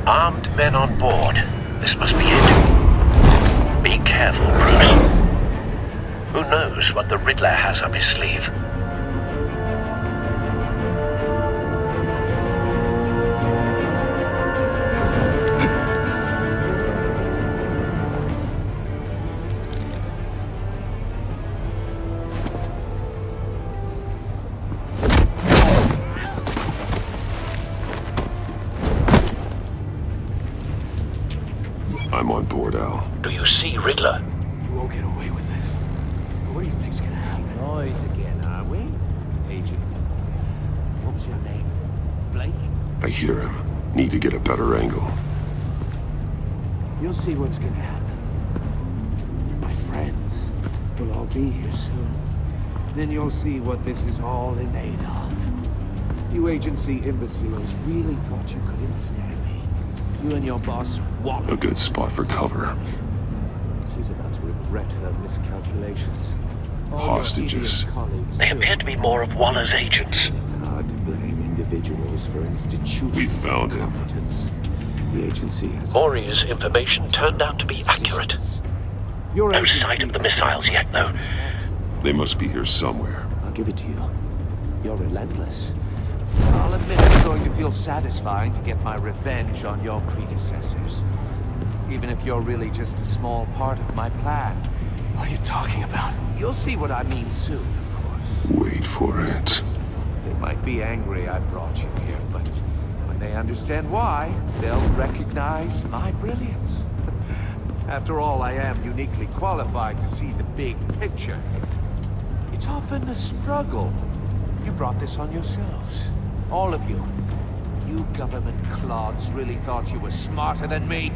Armed men on board. This must be it. Be careful, Bruce. Who knows what the Riddler has up his sleeve? Jor-El. Do you see Riddler? You won't get away with this. What do you think's gonna happen? Noise again, are we? Agent. What's your name? Blake? I hear him. Need to get a better angle. You'll see what's gonna happen. My friends will all be here soon. Then you'll see what this is all in aid of. You agency imbeciles really thought you could ensnare me. You and your boss walloped. A good spot for cover. She's about to regret her miscalculations. Hostages. They appear to be more of Waller's agents. It's hard to blame individuals for institutional We found him. competence. The agency has... Mori's information turned out to be accurate. Your No agency sight of the missiles yet, though. They must be here somewhere. I'll give it to you. You're relentless. I'll admit it's going to feel satisfying to get my revenge on your predecessors. Even if you're really just a small part of my plan. What are you talking about? You'll see what I mean soon, of course. Wait for it. They might be angry I brought you here, but when they understand why, they'll recognize my brilliance. After all, I am uniquely qualified to see the big picture. It's often a struggle. You brought this on yourselves. All of you. You government clods really thought you were smarter than me.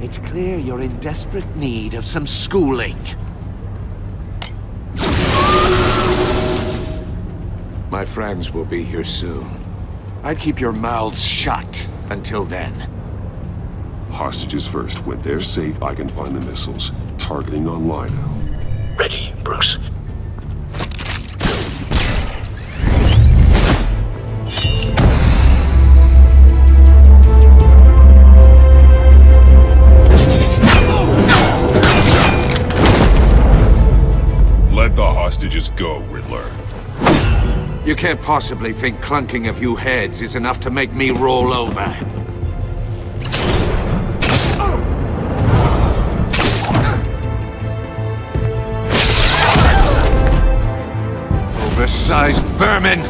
It's clear you're in desperate need of some schooling. My friends will be here soon. I'd keep your mouths shut until then. Hostages first. When they're safe, I can find the missiles. Targeting on Lino. Ready, Bruce. Let the hostages go, Riddler. You can't possibly think clunking a few heads is enough to make me roll over. Oversized vermin!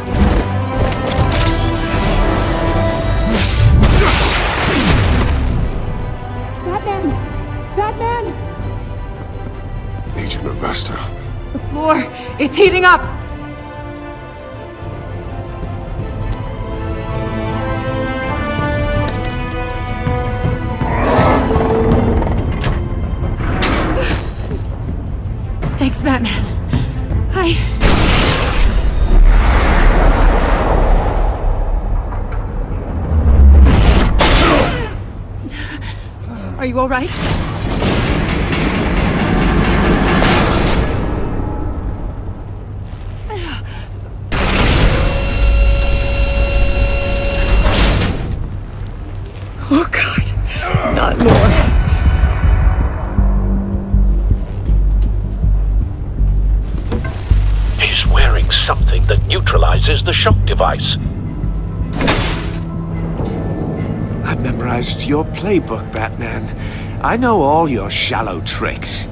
Batman! Batman! Agent Avesta. The floor, it's heating up! Thanks, Batman. Are you all right? Oh, God. Not more. He's wearing something that neutralizes the shock device. I've memorized your playbook, Batman. I know all your shallow tricks.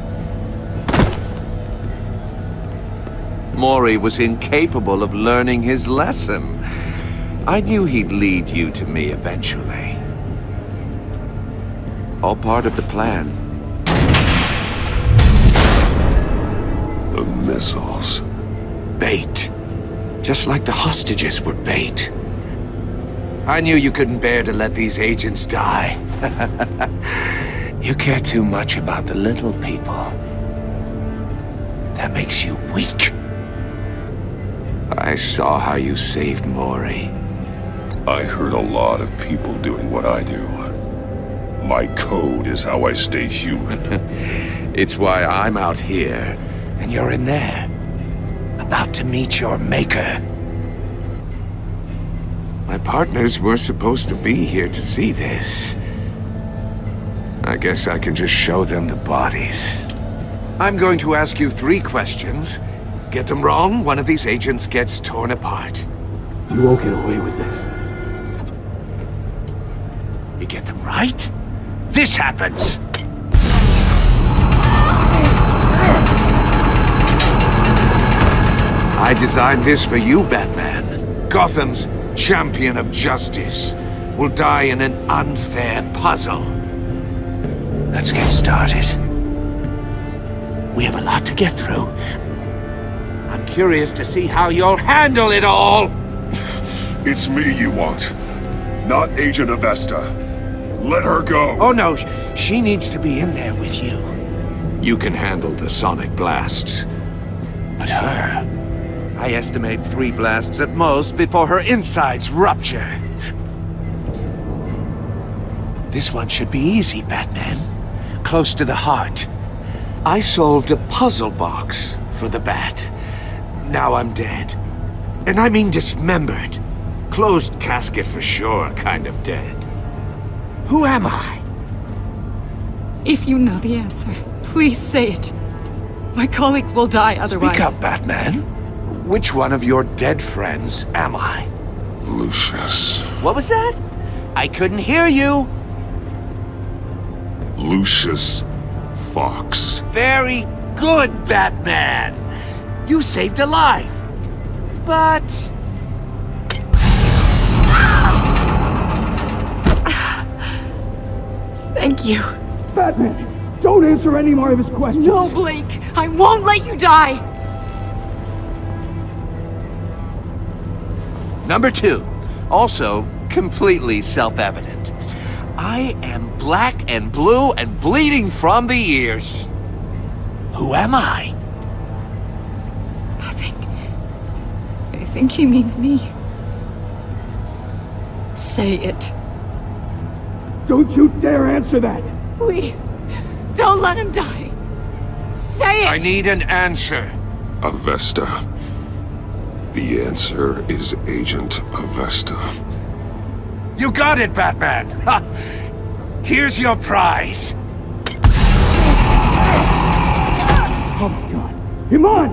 Mori was incapable of learning his lesson. I knew he'd lead you to me eventually. All part of the plan. The missiles. Bait. Just like the hostages were bait. I knew you couldn't bear to let these agents die. You care too much about the little people. That makes you weak. I saw how you saved Mori. I heard a lot of people doing what I do. My code is how I stay human. It's why I'm out here, and you're in there. About to meet your maker. My partners were supposed to be here to see this. I guess I can just show them the bodies. I'm going to ask you 3 questions. Get them wrong, one of these agents gets torn apart. You won't get away with this. You get them right, this happens! I designed this for you, Batman. Gotham's champion of justice will die in an unfair puzzle. Let's get started. We have a lot to get through. I'm curious to see how you'll handle it all! It's me you want, not Agent Avesta. Let her go! Oh no, she needs to be in there with you. You can handle the sonic blasts. But her... I estimate 3 blasts at most before her insides rupture. This one should be easy, Batman. Close to the heart. I solved a puzzle box for the Bat. Now I'm dead. And I mean dismembered. Closed casket for sure, kind of dead. Who am I? If you know the answer, please say it. My colleagues will die otherwise. Speak up, Batman. Which one of your dead friends am I? Lucius. What was that? I couldn't hear you. Lucius Fox. Very good, Batman. You saved a life. But... Thank you. Batman, don't answer any more of his questions. No, Blake. I won't let you die. Number 2. Also, completely self-evident. I am black and blue and bleeding from the ears. Who am I? I think he means me. Say it. Don't you dare answer that! Please, don't let him die. Say it! I need an answer. Avesta. The answer is Agent Avesta. You got it, Batman! Ha! Here's your prize. Oh my god. Iman!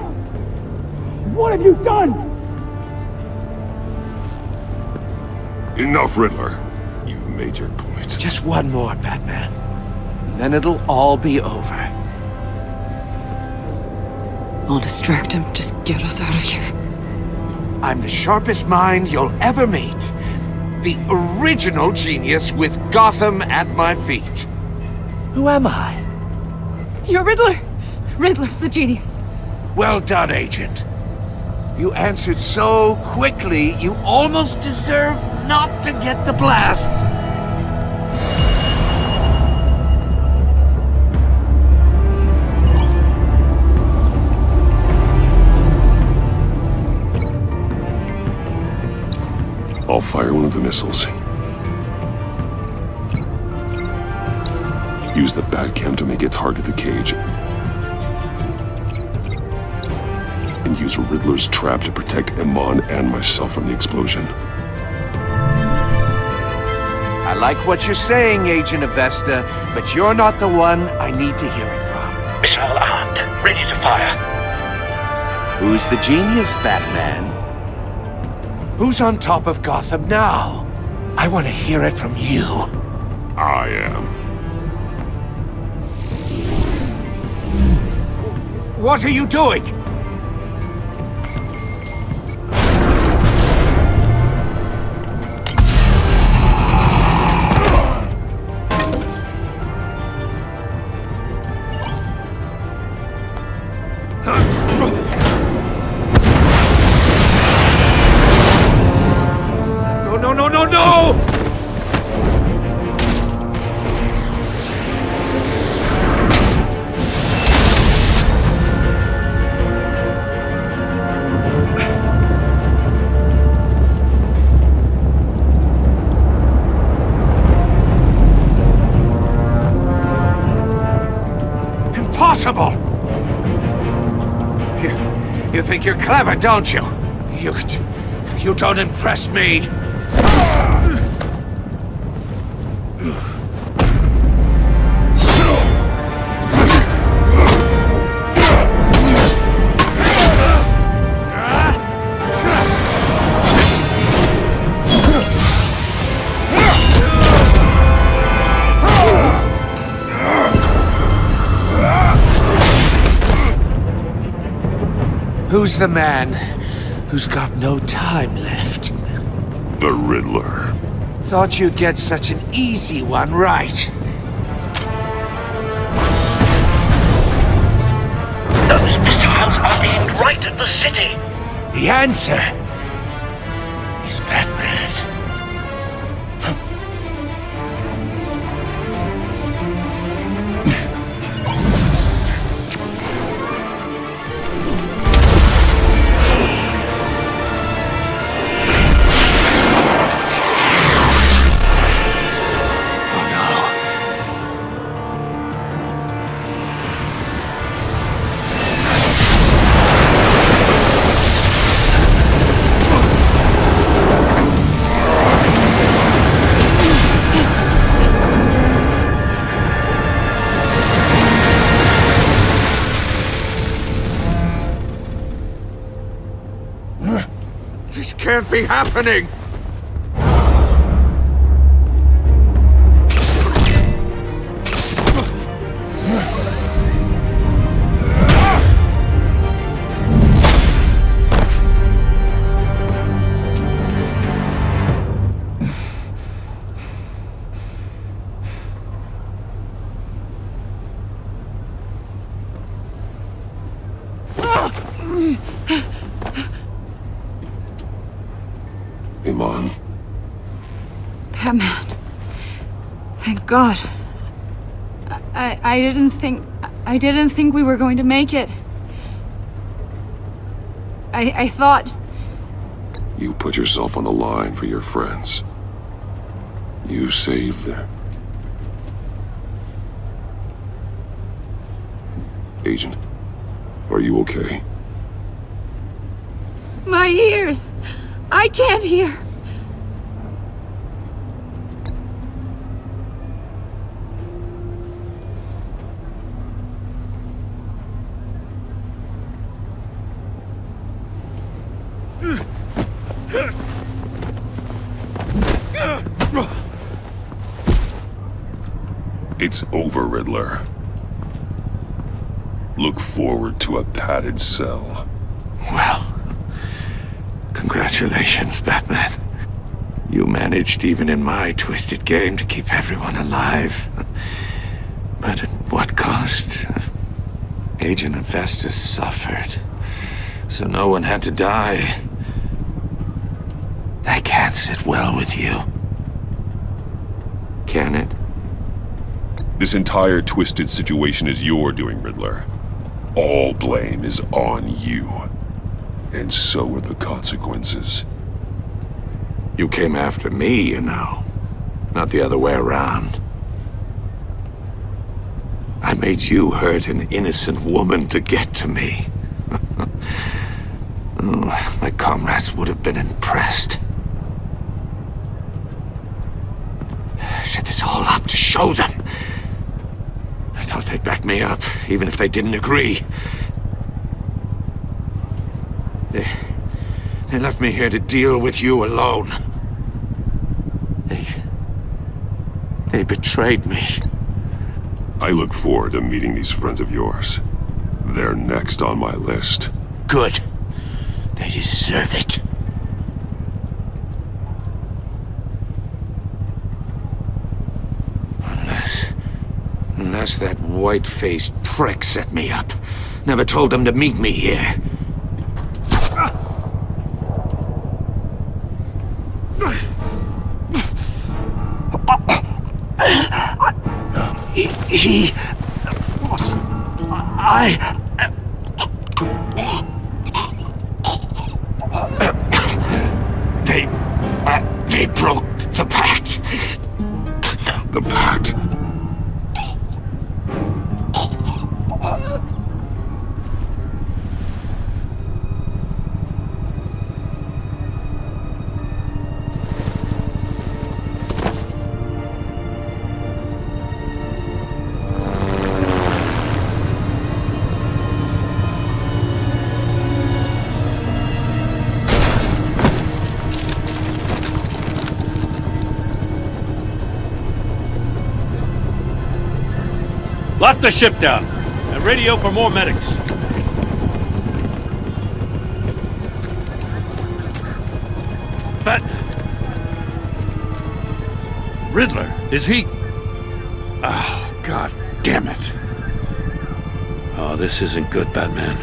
What have you done? Enough, Riddler. You've made your point. Just one more, Batman. And then it'll all be over. I'll distract him. Just get us out of here. I'm the sharpest mind you'll ever meet. The original genius with Gotham at my feet. Who am I? You're Riddler. Riddler's the genius. Well done, Agent. You answered so quickly, you almost deserve not to get the blast. I'll fire one of the missiles. Use the Batcam to make it target the cage. And use Riddler's trap to protect Iman and myself from the explosion. I like what you're saying, Agent Avesta, but you're not the one I need to hear it from. Missile armed, ready to fire. Who's the genius, Batman? Who's on top of Gotham now? I want to hear it from you. I am. What are you doing? No! Impossible! You think you're clever, don't you? You don't impress me. Who's the man who's got no time left? The Riddler. Thought you'd get such an easy one right. the city? The answer is Batman. This can't be happening! Iman. Batman. Thank God. I didn't think we were going to make it. I thought... You put yourself on the line for your friends. You saved them. Agent, are you okay? My ears! I can't hear! It's over, Riddler. Look forward to a padded cell. Well, congratulations, Batman. You managed, even in my twisted game, to keep everyone alive. But at what cost? Agent Infestus suffered, so no one had to die. That can't sit well with you. Can it? This entire twisted situation is your doing, Riddler. All blame is on you. And so are the consequences. You came after me, you know. Not the other way around. I made you hurt an innocent woman to get to me. Oh, my comrades would have been impressed. I set this all up to show them. I thought they'd back me up, even if they didn't agree. They left me here to deal with you alone. They betrayed me. I look forward to meeting these friends of yours. They're next on my list. Good. They deserve it. Unless that white-faced prick set me up. Never told them to meet me here. They broke the pact. The pact? Lock the ship down and radio for more medics. Riddler, is he... Oh, God damn it. Oh, this isn't good, Batman.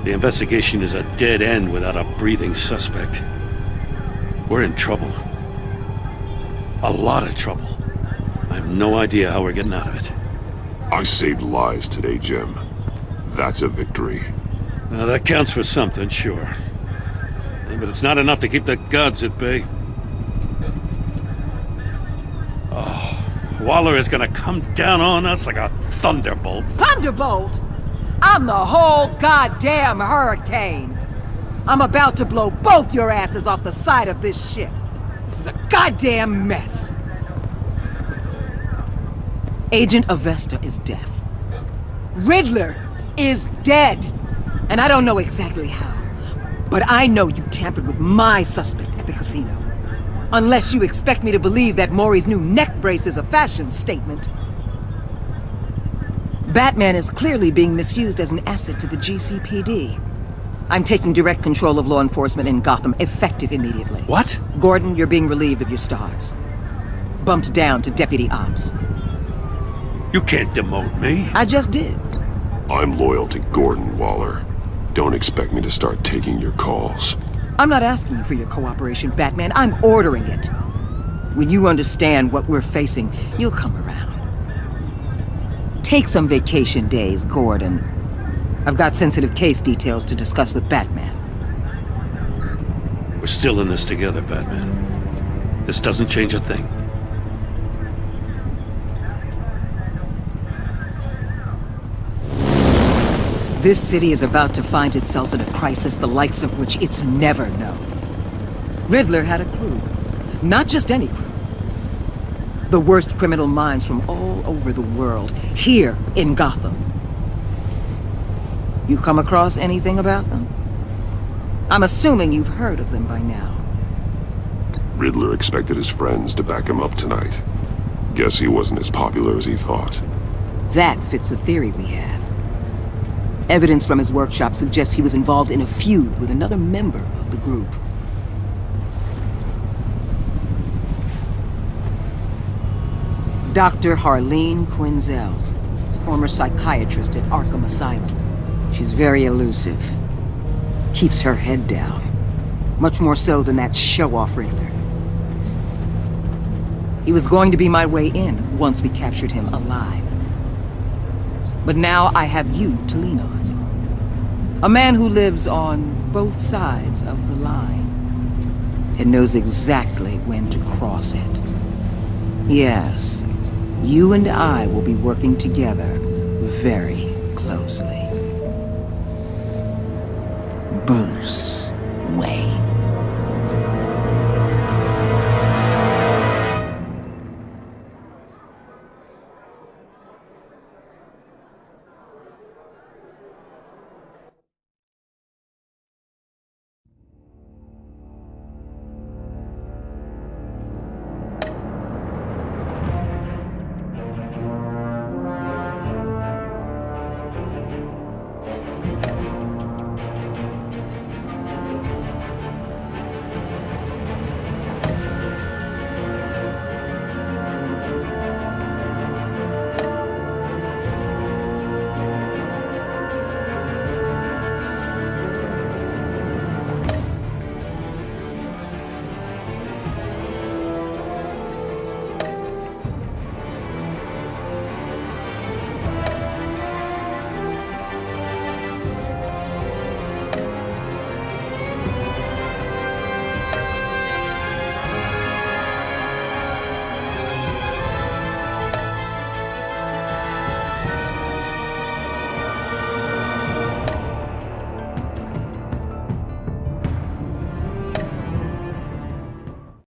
The investigation is a dead end without a breathing suspect. We're in trouble. A lot of trouble. I have no idea how we're getting out of it. I saved lives today, Jim. That's a victory. Now, that counts for something, sure. But it's not enough to keep the gods at bay. Oh, Waller is gonna come down on us like a thunderbolt. Thunderbolt? I'm the whole goddamn hurricane. I'm about to blow both your asses off the side of this ship. This is a goddamn mess. Agent Avesta is deaf. Riddler is dead. And I don't know exactly how. But I know you tampered with my suspect at the casino. Unless you expect me to believe that Mori's new neck brace is a fashion statement. Batman is clearly being misused as an asset to the GCPD. I'm taking direct control of law enforcement in Gotham, effective immediately. What? Gordon, you're being relieved of your stars. Bumped down to Deputy Ops. You can't demote me. I just did. I'm loyal to Gordon, Waller. Don't expect me to start taking your calls. I'm not asking you for your cooperation, Batman. I'm ordering it. When you understand what we're facing, you'll come around. Take some vacation days, Gordon. I've got sensitive case details to discuss with Batman. We're still in this together, Batman. This doesn't change a thing. This city is about to find itself in a crisis the likes of which it's never known. Riddler had a crew. Not just any crew. The worst criminal minds from all over the world, here in Gotham. You come across anything about them? I'm assuming you've heard of them by now. Riddler expected his friends to back him up tonight. Guess he wasn't as popular as he thought. That fits a theory we have. Evidence from his workshop suggests he was involved in a feud with another member of the group. Dr. Harleen Quinzel, former psychiatrist at Arkham Asylum. She's very elusive. Keeps her head down. Much more so than that show-off Riddler. He was going to be my way in once we captured him alive. But now I have you to lean on. A man who lives on both sides of the line and knows exactly when to cross it. Yes, you and I will be working together very closely. Bruce Wayne.